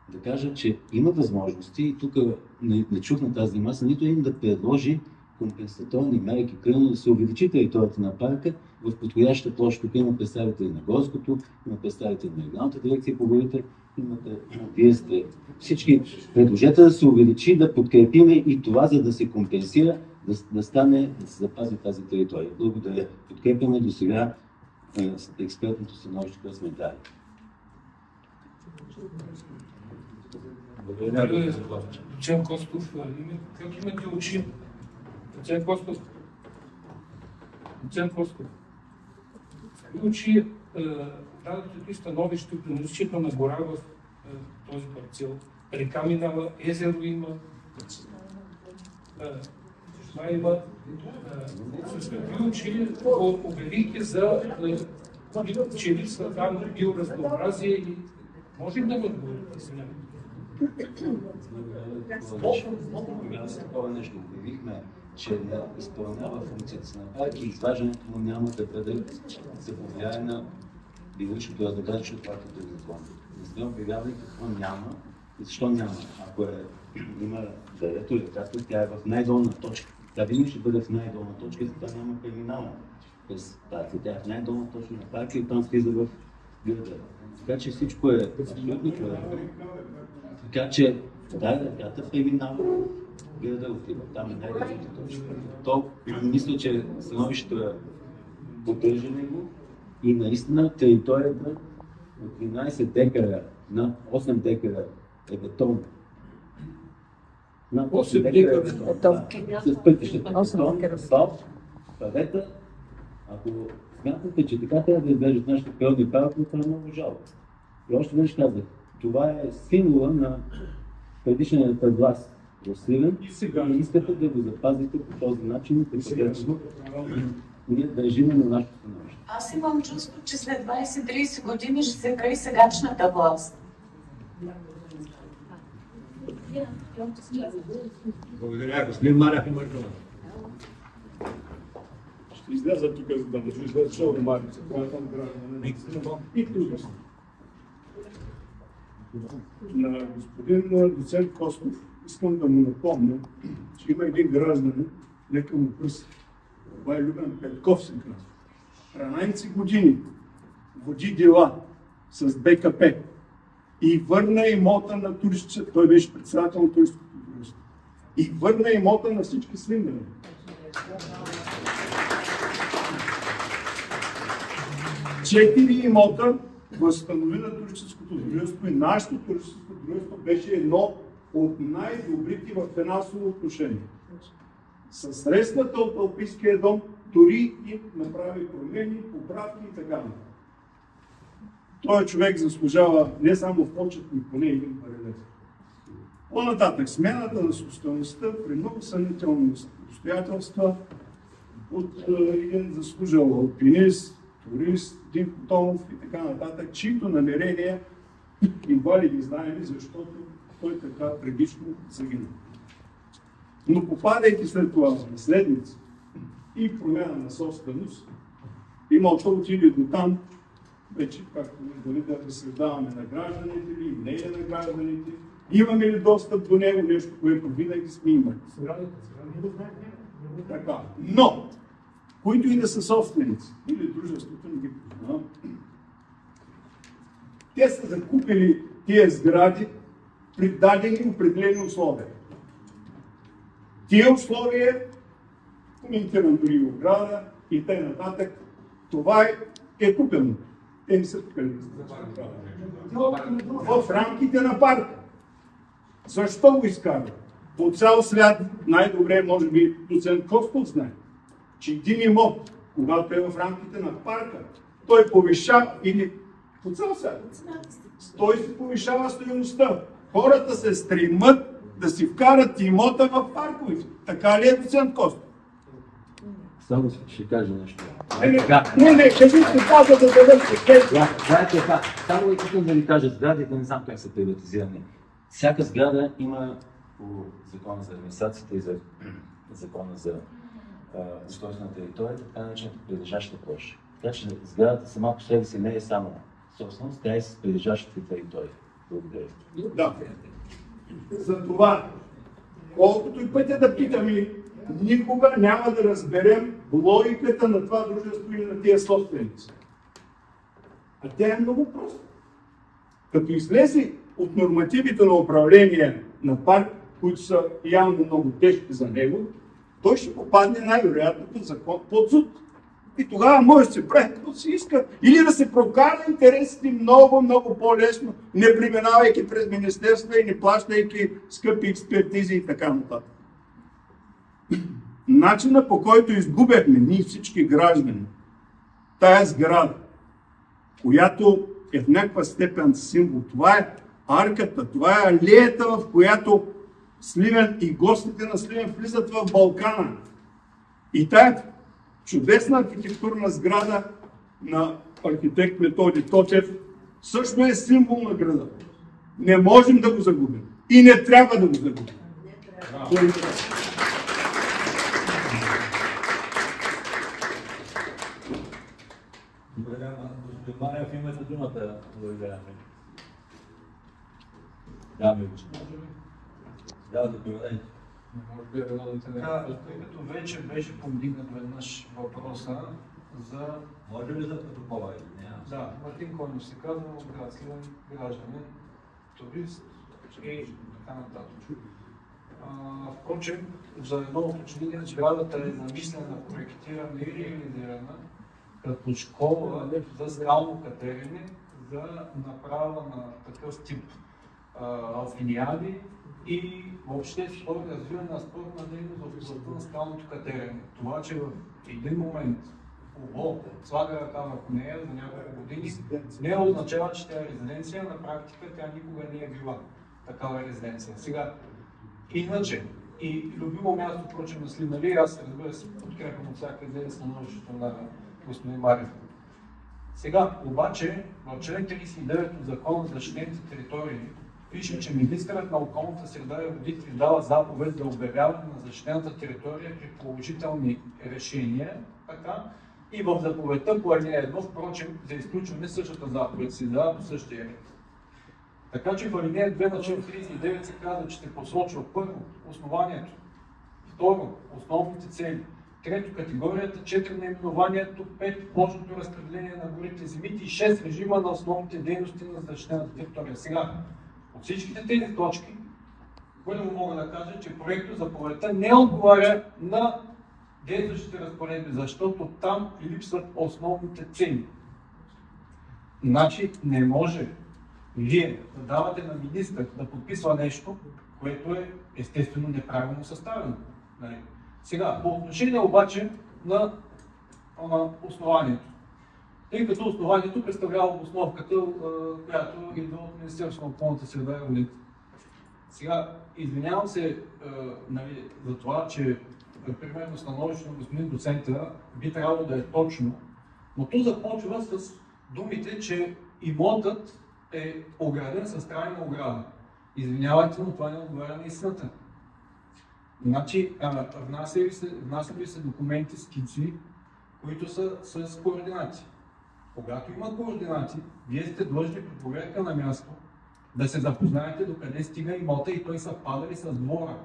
да кажа, че има възможности и тук не чух на тази маса нито един да предложи компенсаторни мерки, примерно да се увеличи територията на парка в подходяща площ. Тук има представители на горското, има представители на регионалната дирекция по горите, имате, вие сте всички. Предложете да се увеличи, да подкрепиме и това, за да се компенсира, да стане, да се запази тази територия. Благодаря. Подкрепяме до сега експертното становище, което сме дали. Благодаря. Доцент Костов, как имате очи? Доцент Костов. Очи дадете становище при значителна гора в този парцел. Река минава, езеро има. Това има. С какви очи обявихте за че липсва там биоразнообразие и може ли да ме отговорите сега? Когато с такова нещо обявихме, че не изпълнява функцията си на парк и изваждането му няма да бъде да повлияе на биологичното разнообразие, защото това като е закон. Не сме обявявали какво няма и защо няма. Ако има дървето или както, тя е в най-долна точка. Тя винаги ще бъде в най-долна точка и затова няма преминаване през парка. Тя е в най-долна точка на парка и там слиза в града. Така че всичко е абсолютно коректно. Така че реката преминава, града отива. Там е най-долната точка. То мисля, че становището е поддържане го и наистина територията от 13 декара на 8 декара е бетон. над 8 8 декара с пътищата. 8 декара. Асфалт, павета. Ако смятате, че така трябва да изглеждат нашите природни паркове, това е много жалко. И още веднъж казах, това е символа на предишната власт в Сливен и искате да го запазите по този начин, като ние държим на нашето становище. Аз имам чувство, че след 20-30 години ще се край сегашната власт. Благодаря, господин Марев, има дума. Ще изляза тук, за да може излезе шоу Марица, това там гражданин и туристи. На господин доцент Костов искам да му напомня, че има един гражданин, нека му пръст. Това е Любен Петков се казва. 13 години води дела с БКП и върна имота на туристите. Той беше председател на туристското дружество. И върна имота на всички сливени. Четири имота възстанови на туристическото дружество и нашето туристическо дружество беше едно от най-добрите в финансово отношение. Със средствата от Алпийския дом дори и направи промени, поправки и така. Той човек заслужава не само в почет, но поне един паралел. По-нататък, смяната на собствеността при много съмнителни обстоятелства от един заслужал алпинист, турист, Димко Томов и така нататък, чието намерения едва ли ги знаем, защото той така трагично загина. Но попадайки след това в наследници и промяна на собственост, имота отиде до там, вече, както дали да разсъждаваме на гражданите или не е на гражданите, имаме ли достъп до него, нещо, което винаги сме имали. Така. Но, които и да са собственици, или дружеството не ги познавам, те са закупили тия сгради при дадени определени условия. Тия условия, коментирам дори ограда и т.н. това е купено. Те не са купени. В рамките на парка. Защо го изкарва? По цял свят, най-добре, може би, доцент Костов знае, че един имот, когато е в рамките на парка, той повишава, или по цял свят, той се повишава стойността. Хората се стремат да си вкарат имота в парковете. Така ли е, доцент Костов? Само ще кажа нещо. Не, ще ви се казва да завърши. Знаете така, само искам да ви кажа, сградите не знам как са приватизирани. Всяка сграда има по закона за администрацията и за закона за устройство на територията, така наречената прилежаща площа. Така че сградата сама по себе си не е само собственост, тя е с прилежащите територии. Благодаря. Да. Затова, колкото и пътя да питаме, никога няма да разберем логиката на това дружество и на тия собственици. А тя е много проста. Като излезе от нормативите на управление на парк, които са явно много тежки за него, той ще попадне най-вероятно под закон, под ЗУТ. И тогава може да се прави каквото си иска. Или да се прокара интересите много, много по-лесно, не преминавайки през министерства и не плащайки скъпи експертизи и така нататък. Начина, по който изгубяхме ние всички граждани тая сграда, която е в някаква степен символ, това е арката, това е алеята, в която Сливен и гостите на Сливен влизат в Балкана. И тая чудесна архитектурна сграда на архитект Методи Тотев също е символ на града. Не можем да го загубим. И не трябва да го загубим. Благодаря, господин Манев, имате думата. Благодаря. Дами и господа. Да, заповядайте. Тъй като вече беше повдигнат веднъж въпроса за... Може ли за протокола? Да, Мартин Конев се казва, град Сливен, гражданин, турист и така нататък. Впрочем, за едно уточнение, сградата е намислена, проектирана или реализирана като школа за скално катерене за направа на такъв тип филиали и въобще развиване на спортна дейност в областта на скалното катерене. Това, че в един момент ОБО слага ръка върху нея за няколко години, не означава, че тя е резиденция, на практика тя никога не е била такава резиденция. Сега, иначе, и любимо място, впрочем, на Сливен, аз разбира се подкрепям от всяка идея становището на господин Марев. Сега, обаче, в член 39 от Закона за защитените територии пише, че министърът на околната среда и водите издава заповед за обявяване на защитената територия при положителни решения, така, и в заповедта по алинея 1, впрочем, за изключване същата заповед се издава по същия ред. Така че в алинея 2 на член 39 се казва, че се посочва първо основанието, второ основните цели, трето категорията, 4 наименованието, 5 площното разпределение на горите, земите и 6 режима на основните дейности на защитената територия. Сега, от всичките тези точки, първо мога да кажа, че проектът заповедта не отговаря на действащите разпоредби, защото там липсват основните цели. Значи не може вие да давате на министър да подписва нещо, което е естествено неправилно съставено. Сега, по отношение обаче на основанието. Тъй като основанието представлява обосновката, която идва от Министерството на околната среда и водите. Сега, извинявам се за това, че примерно становището на господин доцента би трябвало да е точно, но то започва с думите, че имотът е ограден с трайна ограда. Извинявайте, но това не отговаря на истината. Значи, внасят ли се документи, скици, които са с координати. Когато има координати, вие сте длъжни при проверка на място да се запознаете докъде стига имота и той съвпада ли с двора.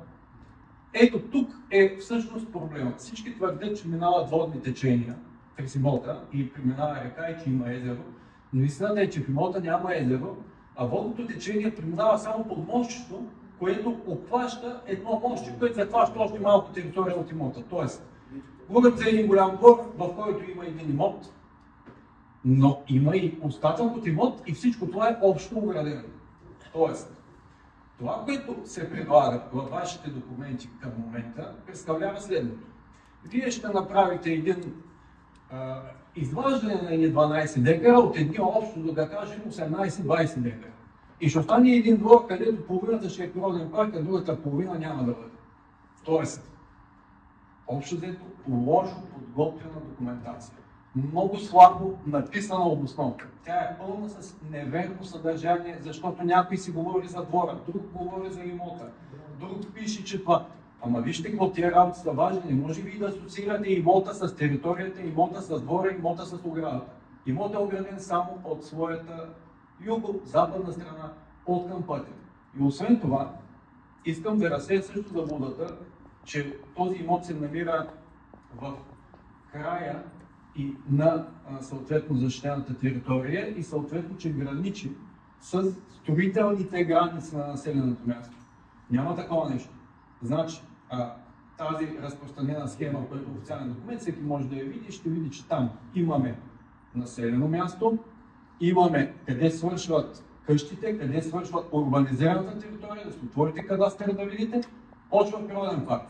Ето тук е всъщност проблемът. Всички твърдят, че минават водни течения през имота и преминава река и че има езеро, но истината е, че в имота няма езеро, а водното течение преминава само под мостчето, което обхваща едно мостче, което захваща още малко територия от имота. Тоест, говорим за един голям двор, в който има един имот, но има и остатък от имот и всичко това е общо оградено. Тоест, това, което се предлага във вашите документи към момента, представлява следното. Вие ще направите един изваждане на едни 12 декара от едни общо, да кажем, 18-20 декара. И ще остане един двор, където половината ще е природен парк, а другата половина няма да бъде. Тоест, общо взето, лошо подготвена документация. Много слабо написана обосновка. Тя е пълна с неверно съдържание, защото някой си говори за двора, друг говори за имота, друг пише, че това. Ама вижте какво тия работи са важни. Не може ви да асоциирате имота с територията, имота с двора, имота с оградата. Имот е ограден само от своята юго-западна страна, от към пътя. И освен това, искам да разсея също заблудата, че този имот се намира в края и на съответно защитената територия и съответно, че граничи с строителните граници на населеното място. Няма такова нещо. Значи, тази разпространена схема, която е официален документ, всеки може да я види и ще види, че там имаме населено място, имаме къде свършват къщите, къде свършват урбанизираната територия, да си отворите кадастъра да видите, почва природен парк.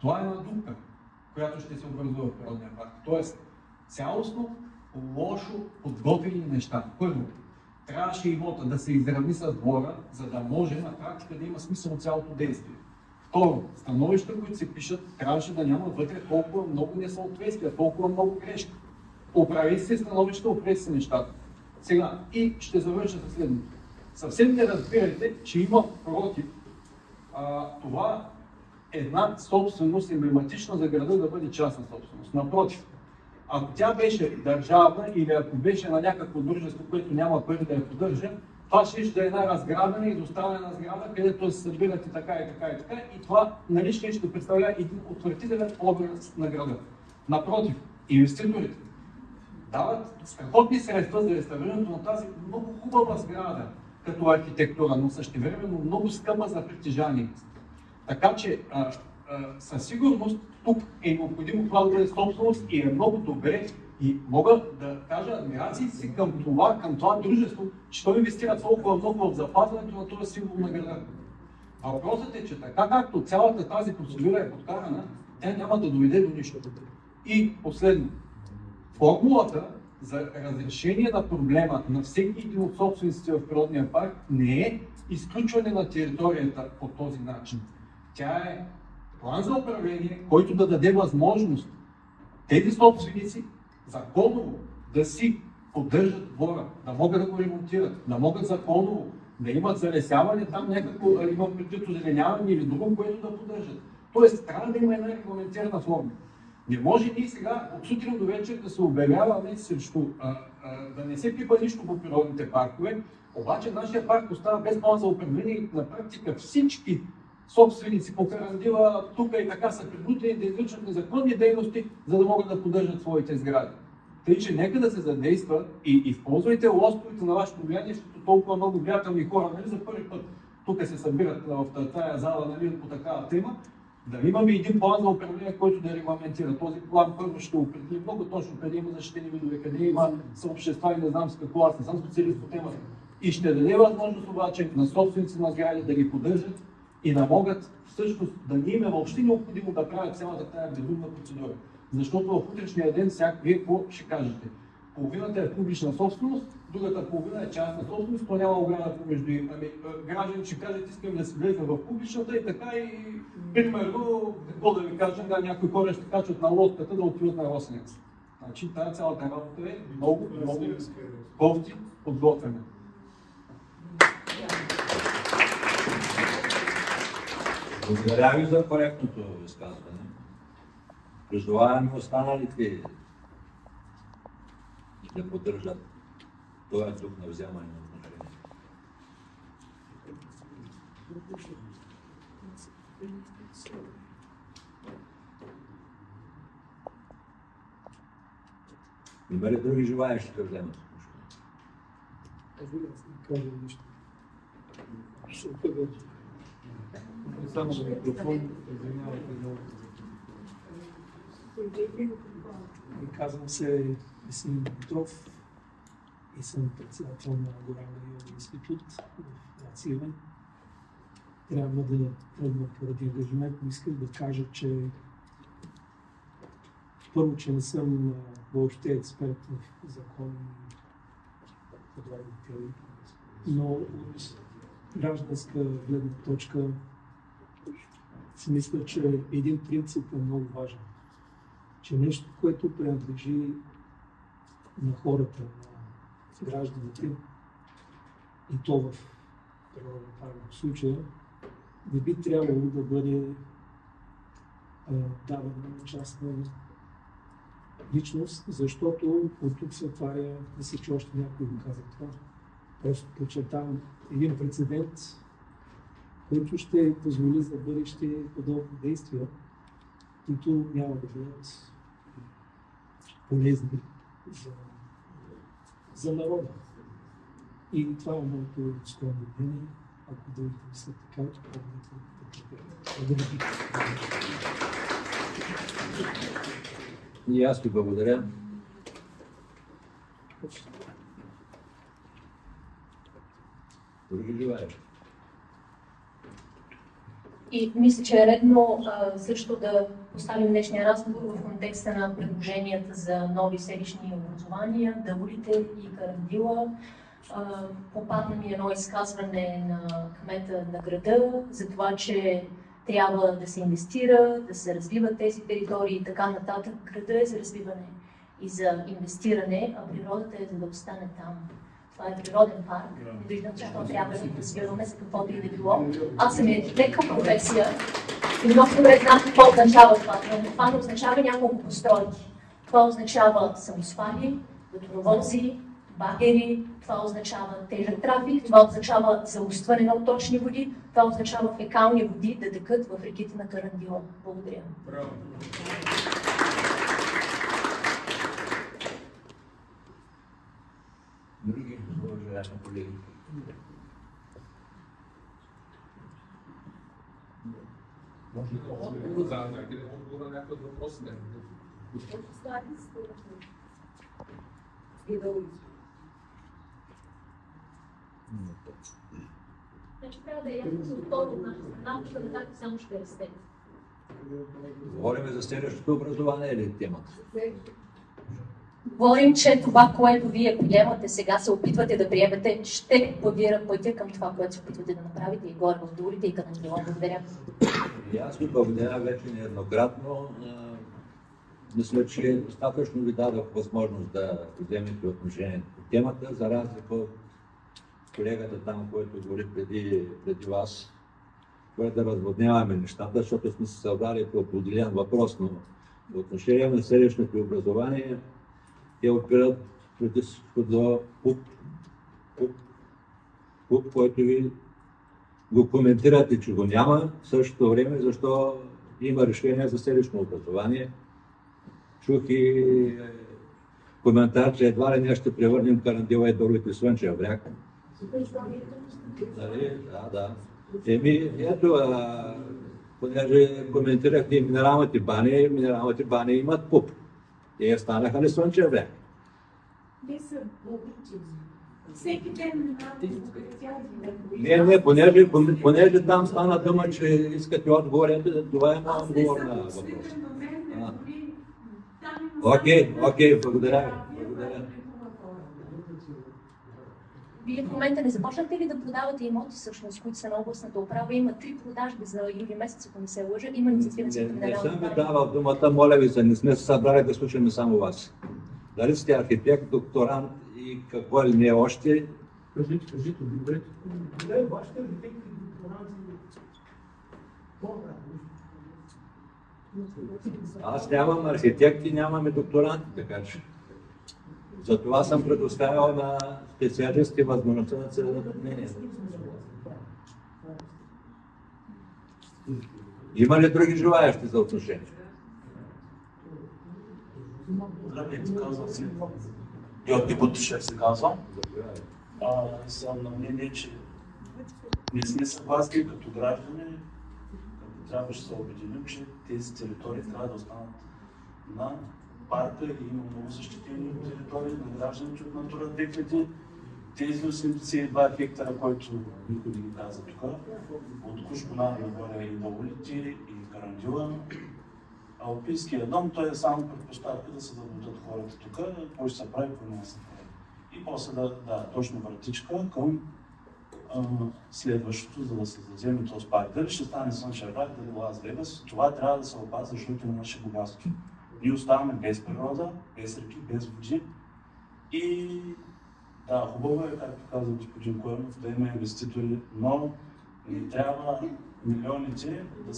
Това е една дупка, която ще се образува в природния парк. Тоест, цялостно лошо подготвени неща. Първо, трябваше имота да се изравни с двора, за да може на практика да има смисъл от цялото действие. Второ, становища, които се пишат, трябваше да няма вътре толкова много несъответствия, толкова много грешки. Оправи се становища, оправи се нещата. Сега, и ще завърша със следното. Съвсем не разбирате, че има против това една собственост емблематична за града да бъде частна собственост. Напротив, ако тя беше държавна или ако беше на някакво дружество, което няма пари да я поддържа, това ще да е една разграбена и изоставена сграда, където се събират и така, и така, и така, и това нали ще представлява един отвратителен образ на града. Напротив, инвеститорите дават страхотни средства за реставрирането на тази много хубава сграда като архитектура, но същевременно много скъпа за притежание. Така че със сигурност тук е необходимо това да бъде собственост и е много добре И мога да кажа адмирациите си към това дружество, че той инвестира толкова много в запазването на този символ на града. Въпросът е, че така както цялата тази процедура е подкарана, тя няма да доведе до нищо. И последно, формулата за разрешение на проблема на всеки един от собствениците в природния парк не е изключване на територията по този начин. Тя е план за управление, който да даде възможност тези собственици законово да си поддържат двора, да могат да го ремонтират, да могат законово да имат залесяване, там някакво, имам предвид озеленяване или друго, което да поддържат. Тоест, трябва да има една регламентирана форма. Не може ние сега от сутрин до вечер да се обявяваме срещу да не се пипа нищо по природните паркове, обаче нашия парк остава без план за управление и на практика всички собственици по Карандила тук и така са принудени да извършват незаконни дейности, за да могат да поддържат своите сгради. Тъй, че нека да се задейства и използвайте лостовете на вашето влияние, защото толкова много влиятелни хора, нали, за първи път тук се събират в тази зала, нали, по такава тема, да имаме един план за управление, който да регламентира. Този план първо ще определи много точно къде има защитени видове, къде има съобщества и не знам с какво, аз не съм специалист по темата. И ще даде възможност обаче на собственици на сгради да ги поддържат и да могат всъщност да не им е въобще необходимо да правят цялата тази безумна процедура. Защото в утрешния ден вие какво ще кажете? Половината е публична собственост, другата половина е частна собственост, то няма ограда помежду им. Гражданите ще кажат, искам да се влезем в публичната и така и примерно, какво да ви кажем, някои хора ще качват на лодката да отиват на Росенец. Значи тази цялата работа е много кофти подготвена. Благодаря ви за коректното изказване. Призоваваме останалите да поддържат този дух на вземане на отношение. Има ли други желаещи да вземат отношение? Кажа нещо. Само за микрофон, извинявайте много. Казвам се Весен Петров и съм председател на Горалния йога институт в град Сливен. Трябва да тръгна поради ангажимент, но исках да кажа, че първо, че не съм въобще експерт в закон и подобни теории, но от гражданска гледна точка си мисля, че един принцип е много важен. Че нещо, което принадлежи на хората, на гражданите, и то в природен парк в случая, не би трябвало да бъде давано на частна личност, защото от тук се отваря, мисля, че още някой го каза това, просто подчертавам един прецедент, който ще позволи за бъдеще подобни действия, които няма да бъдат полезни за народа. И това е моето скромно мнение. Ако да мисля така, то благодаря. И аз ви благодаря. Други желаещи? И мисля, че е редно също да поставим днешния разговор в контекста на предложенията за нови селищни образования, Дъболите и Карандила. Попадна ми едно изказване на кмета на града за това, че трябва да се инвестира, да се развиват тези територии и така нататък. Града е за развиване и за инвестиране, а природата е за да остане там. Това е природен парк. Не виждам, че това трябва да развиваме за каквото и да било. Аз съм лека професия и много добре знам какво означава това. Но това не означава няколко постройки. Това означава самосвали, водопровози, багери, това означава тежък трафик, това означава заустване на отточни води, това означава фекални води да текат в реките на Карандила. Благодаря. Браво. Други уважаеми колеги. Може да отговор на някакъв въпрос. Значи трябва да е ясно за второ от наша страна, тук нататък само ще расте. Говорим за селищното образование или темата? Говорим, че това, което вие приемате сега, се опитвате да приемете, ще подбира пътя към това, което се опитвате да направите и горе в долите и къде било. Благодаря. И аз ви благодаря вече нееднократно. Мисля, че достатъчно ви дадох възможност да вземете отношение по темата, за разлика от колегата там, който говори преди вас, което да разводняваме нещата, защото сме се събрали по определен въпрос, но по отношение на селищното образование те опират преди всичко до ПУП, който ви го коментирате, че го няма. В същото време, защо има решение за селищно образование. Чух и коментар, че едва ли не ще превърнем Карандила и Долите Слънчев бряг. Да. Ето, понеже коментирахте и минералните бани имат ПУП. Те станаха ли Слънчев бряг? Те са всеки ден Не, понеже там стана дума, че искате отговор, това е моят отговор на въпрос. Окей, благодаря. Вие в момента не започнахте ли да продавате имоти, всъщност, които са на областната управа? Има 3 продажби за юли месец, ако не се лъжа. Има инициатива за Не съм ви давал думата, моля ви се, не сме се събрали да слушаме само вас. Дали сте архитект, докторант и какво ли не е още? Кажете, добре. Вашите архитекти и докторанти. Аз нямам архитекти, нямаме докторанти, така че. Затова съм предоставил на специалисти възможността да се дадат мнение. Има ли други желаящи за отношение? Здравейте, казвам се Георги Бутушев се казвам. Съм на мнение, че не сме съгласни като граждани, като трябваше да се обединим, че тези територии трябва да останат на парка и има много защитени територии на гражданите от Натура 2000. Тези 82 хектара, които никой не ги каза тук, от Кушкона нагоре и Долите и Карандила, Алпийския дом, той е само предпоставка да се дадат хората тук, кой ще се прави, кой не се прави. И после точно вратичка към следващото, за да се вземе този парк. Дали ще стане Слънчев бряг, дали Лас Вегас, това трябва да се опази, защото е наше богатство. Ние оставаме без природа, без реки, без води. И хубаво е, както каза господин Коенов, да има инвеститори, но не трябва милионите да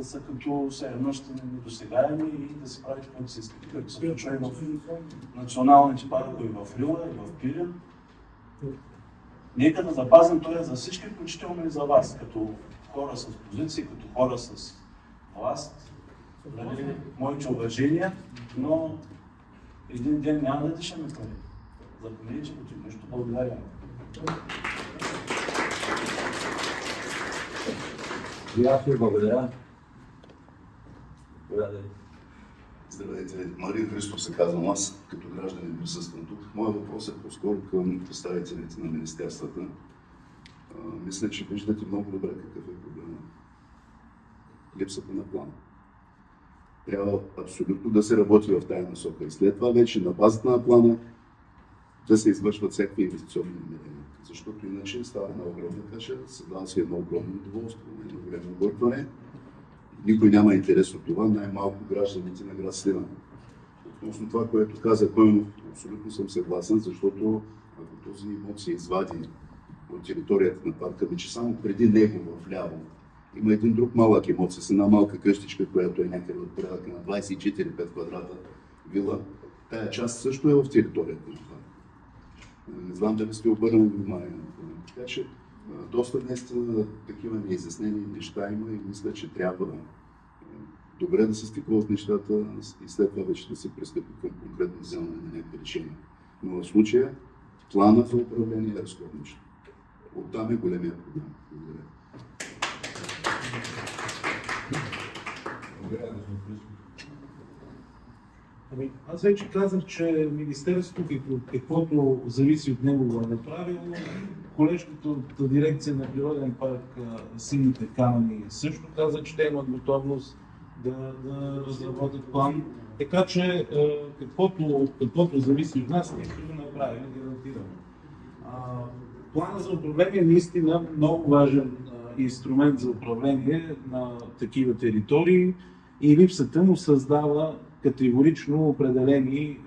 са като все едно ще недосегаеми и да се прави каквото се иска. Като се случва и в националните паркове в Рила и в Пирин. Нека да запазим това за всички, включително и за вас, като хора с позиции, като хора с власт. Моите уважения, но един ден няма да дишаме пари. Запомнете, че против нещо благодаря. И аз ви благодаря. Здравейте, Марин Христов се казвам аз, като гражданин присъствам тук. Моят въпрос е по-скоро към представителите на министерствата. Мисля, че виждате много добре какъв е проблемът. Липсата на план. Трябва абсолютно да се работи в тая насока. И след това вече на базата на плана да се извършват всякакви инвестиционни намерения. Защото иначе става една огромна каша, създава се едно огромно удоволствие, едно голямо объркване. Никой няма интерес от това, най-малко гражданите на град Сливен. Относно това, което каза Коенов, абсолютно съм съгласен, защото ако този имот се извади от територията на парка, вече само преди него вляво има един друг малък имот с една малка къщичка, която е някъде от порядъка на 24-5 квадрата вила. Тая част също е в територията на парка. Не знам дали сте обърнали внимание на това. Така че доста днес такива неизяснени неща има и мисля, че трябва добре да се стикуват нещата и след това вече да се пристъпи към конкретно вземане на някакви решения. Но в случая планът за управление е разходничен. Оттам е големия проблем. Благодаря. Аз вече казах, че Министерството, каквото зависи от него, го е направило. Колежката от дирекция на Природен парк Сините камъни също каза, че те имат готовност да разработят план. Така че каквото зависи от нас, ние ще го направим, гарантираме. Плана за управление е наистина много важен инструмент за управление на такива територии и липсата му създава категорично определени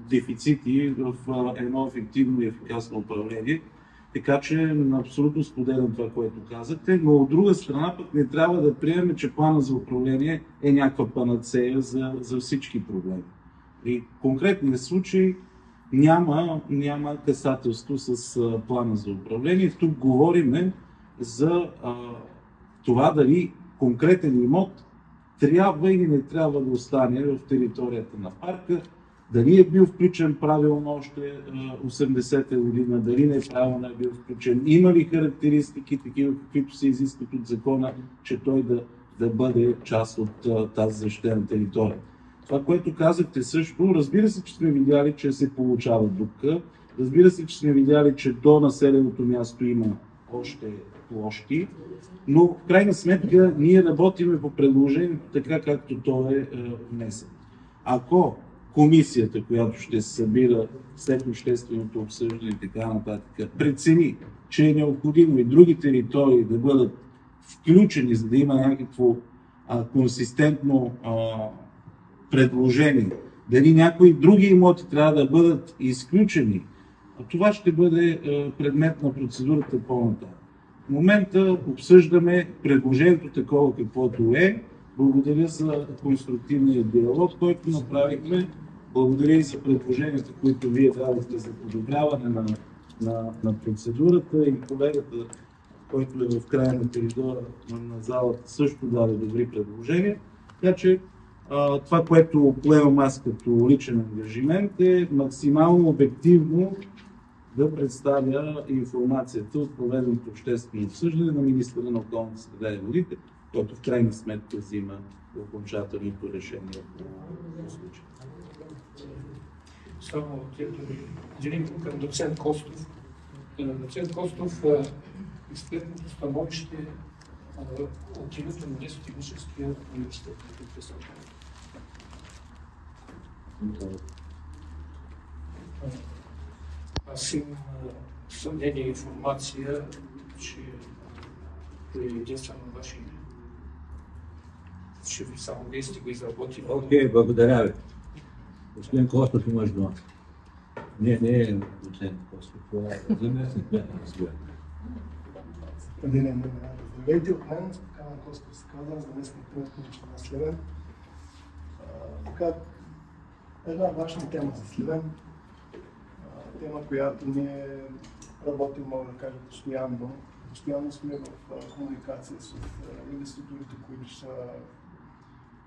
дефицити в едно ефективно и ефикасно управление. Така че абсолютно споделям това, което казахте, но от друга страна пък не трябва да приемем, че плана за управление е някаква панацея за всички проблеми. И в конкретния случай няма касателство с плана за управление. Тук говорим за това дали конкретен имот трябва или не трябва да остане в територията на парка, дали е бил включен правилно още 80-та година, дали неправилно е бил включен, има ли характеристики, такива каквито се изискват от закона, че той да бъде част от тази защитена територия. Това, което казахте също, разбира се, че сме видяли, че се получава дупка, разбира се, че сме видяли, че до населеното място има още площи, но в крайна сметка ние работиме по предложението така, както то е внесено. Ако комисията, която ще се събира след общественото обсъждане и така нататък, прецени, че е необходимо и други територии да бъдат включени, за да има някакво консистентно предложение, дали някои други имоти трябва да бъдат изключени, това ще бъде предмет на процедурата по-нататък. В момента обсъждаме предложението такова, каквото е. Благодаря за конструктивния диалог, който направихме. Благодаря и за предложенията, които вие дадохте за подобряване на процедурата, и колегата, който е в края на коридора на залата, също даде добри предложения. Така че това, което поемам аз като личен ангажимент, е максимално обективно да представя информацията от проведеното обществено обсъждане на министъра на околната среда и водите, който в крайна сметка взима окончателното решение по случая. Само делим към доцент Костов. Доцент Костов, експертното становище от името на Лесотехническия университет. Аз имам съмнение и информация, че е единствено ваши, че ви само вие сте го изработили. Окей, благодаря ви. Господин Костов, имаш дума. Не е доцент Костов, това е заместник на разговор. Здравейте от мен, Камен Костов се казвам, заместник на Сливен. Една важна тема за Сливен. Тема, която ние работим, мога да кажа, постоянно. Постоянно сме в комуникация с инвеститорите, които са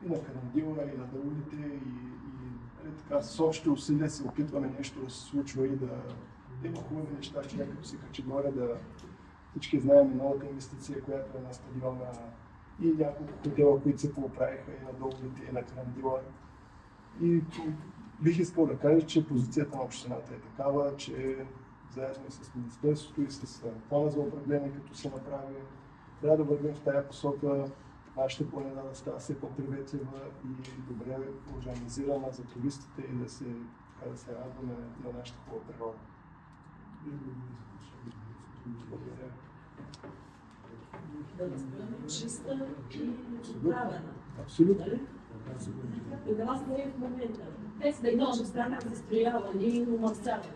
и на Карандила, и на Даулите, и така с общи усилия се опитваме нещо да се случва и да има хубави неща, че някакво се качи горе, да всички знаем и новата инвестиция, която е на стадиона, и няколко хотела, които се поправиха и на Даулите, и на Карандила. И бих искал да кажа, че позицията на общината е такава, че заедно и с Министерството и с плана за управление, като се направи, трябва да вървим в тая посока, нашата планина да става все по-приветлива и добре организирана за туристите и да се радваме на нашата хубава природа. Благодаря. Да бъдем чиста и правена. Абсолютно. И да вас не е в момента. Без да има страна застрояване и умърсяване.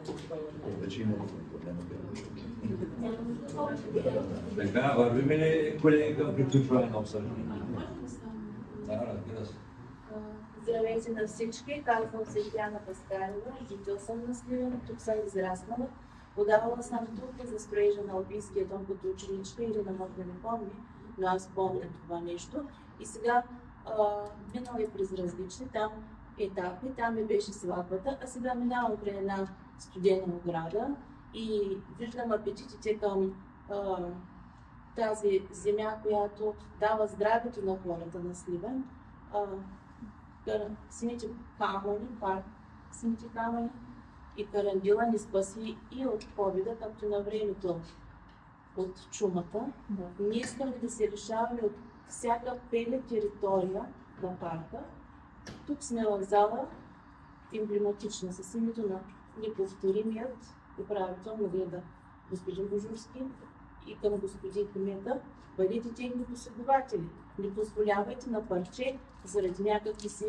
Така, вървим ли, колеги, към приключване на обсъждане? Да, разбира се. Здравейте на всички, казвам се Диана Паскалева, жител съм на Сливен, тук съм израснала. Подавала съм тук за строежа на Алпийския дом като ученичка или на мога да не помни, но аз помня това нещо. И сега минала през различни там етапи, там ми беше сватбата, а сега минавам при една студена ограда и виждам апетитите към тази земя, която дава здравето на хората на Сливен. сините камъни, парк сините камъни и Карандила ни спаси и от COVID-а, както на времето от чумата. Ние искаме да се решаваме от всяка пеля територия на парка. Тук сме в зала емблематична с името на неповторимият управител на града господин Божурски и към господин кмета. Бъдете техни последователи. Не позволявайте на парче заради някакви си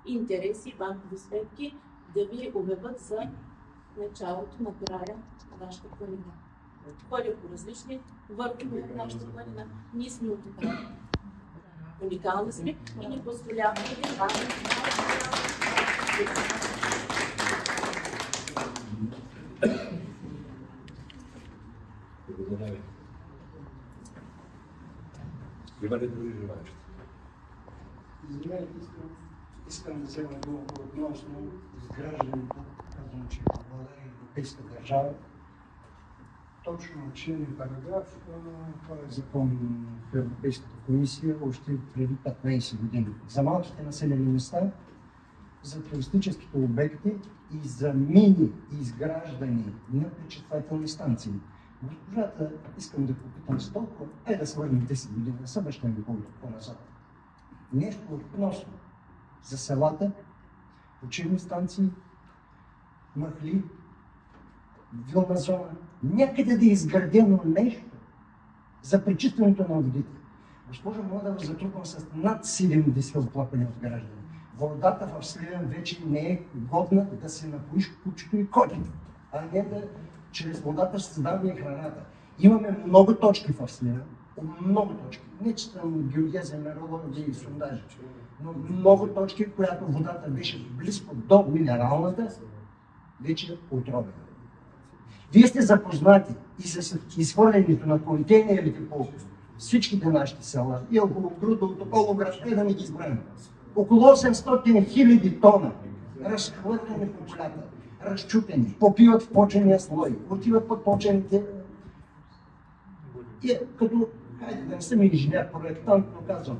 интереси, банкови сметки да ви обявят за началото на края на нашата планина. Ходя по различни върхове на нашата планина. Ние сме уникални. Уникални сме и не позволяваме да Благодаря ви. Има ли други желаящи? Извинявайте, искам да взема дума относно изграждането, казвам, че в България е европейска държава. Точно член и параграф, това е закон в Европейската комисия още преди 15 години. За малките населени места, за туристическите обекти и за мини изграждане на пречиствателни станции. Госпожата, искам да попитам с толкова, да свърнем 10 години, да съвършим ви по-назад. Нещо относно за селата, почивни станции, махли, вилна зона, някъде да е изградено нещо за пречистването на водите. Госпожа Младова, затрупвам с над 70 оплаквания от граждани. Водата в Сливен вече не е годна да се напоиш кучето и котето, а не да чрез водата ще създаваме и храната. Имаме много точки в Сливен, много точки. Не че съм геодезия, мерология и сондажи, но много точки, в която водата беше близко до минералната, вече отровена. Вие сте запознати и с изхвърлянето на контейнерите по всичките нашите села и около Крутово, Тополовград, да не ги изброим. Около 800 хиляди тона разхвърляни по полята, разчупени, попиват в почвения слой, отиват под почвените. И като, хайде да не съм инженер, проектант, но казвам,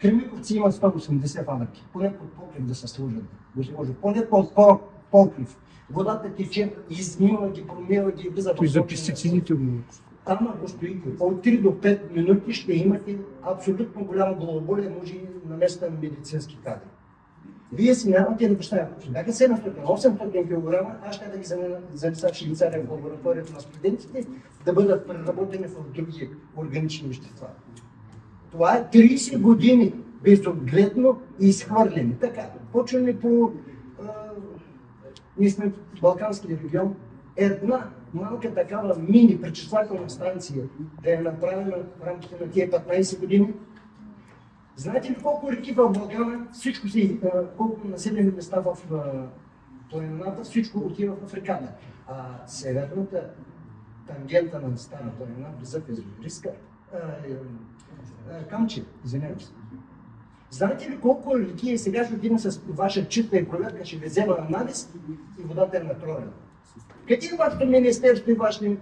Кремиковци имат 180 фабрики, поне под покрив да се служат, госпожо, поне под покрив. Водата тече, измива ги, промива ги, влиза в за пестицидите го. Там, ако стоите от 3 до 5 минути, ще имате абсолютно голямо главоболие, може и на места на медицински кадри. Вие си нямате да представя, ако бяха 700-800 кг, аз ще да ги занеса в Швейцария в лабораторията на студентите, да бъдат преработени в други органични вещества. Това е 30 години безогледно изхвърляне. Така, почваме по... Ние сме в Балканския регион. Една малка такава мини пречиствателна станция да е направена в рамките на тия 15 години. Знаете ли колко реки в Балкана, всичко си, колко населени места в планината, всичко отива в реката. А северната тангента на Стара планина, близък Езориска, Камче, извинявам се. Знаете ли колко реки е сега ще отидем с ваша читка и проверка, ще ви взема анализ и водата е натровена? Къде е вашето министерство и вашето...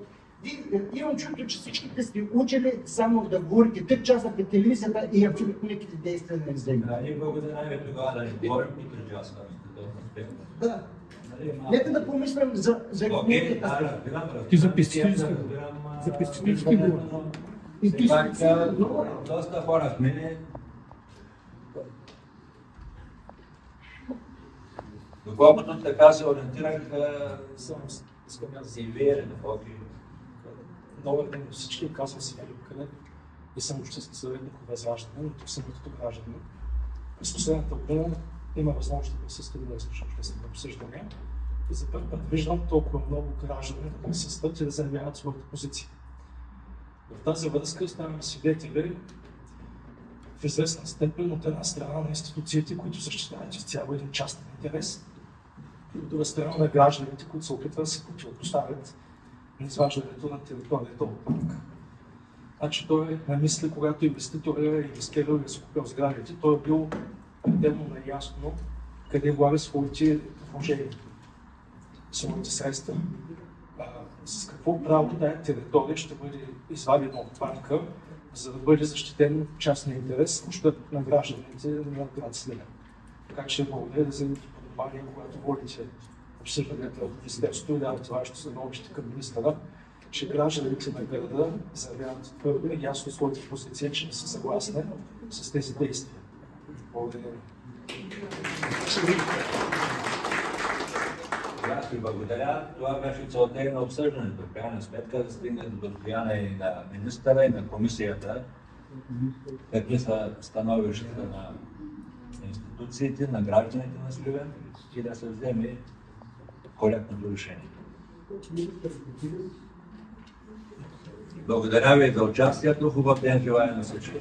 Имам чувство, че всичките сте учили само да говорите 3 часа по телевизията и абсолютно никакви действия не вземете. Да, ние благодаря ви тогава да не говорим по 3 часа. Да. Нека да помислям за економиката. Ти за пестицидите говори. И ти доста хора в мене. Доколкото така се ориентирах, искам да си верен в окей. Добър ден на всички, казвам се Филип Кънев и съм общински съветник в Възраждане, но тук съм като гражданин. През последната година има възможност да присъствам на различни обществени обсъждания и за първи път виждам толкова много граждани да присъстват и да заявяват своите позиции. В тази връзка ставаме свидетели в известна степен от една страна на институциите, които защитават изцяло един частен интерес, и от друга страна на гражданите, които се опитват да се противопоставят на изваждането на територията от парка. Значи той е на мисли, когато инвеститорът е инвестирал и закупил сградите, той е бил пределно наясно къде влага своите вложения, своите средства. С какво право тая територия ще бъде извадена от парка, за да бъде защитен частния интерес на гражданите на град Сливен. Така че благодаря за вземете под внимание, когато водите обсъжданията в Министерството и давате вашето становище към министъра, че гражданите на града заявяват твърдо и ясно своите позиции, че не са съгласни с тези действия. Благодаря ви. Аз ви благодаря. Това беше целта и на обсъждането. В крайна сметка да стигне до достояние и на министъра, и на комисията. Какви са становищата на институциите, на гражданите на Сливен и да се вземе коректното решение. Благодаря ви за участието. Хубав ден желая на всички.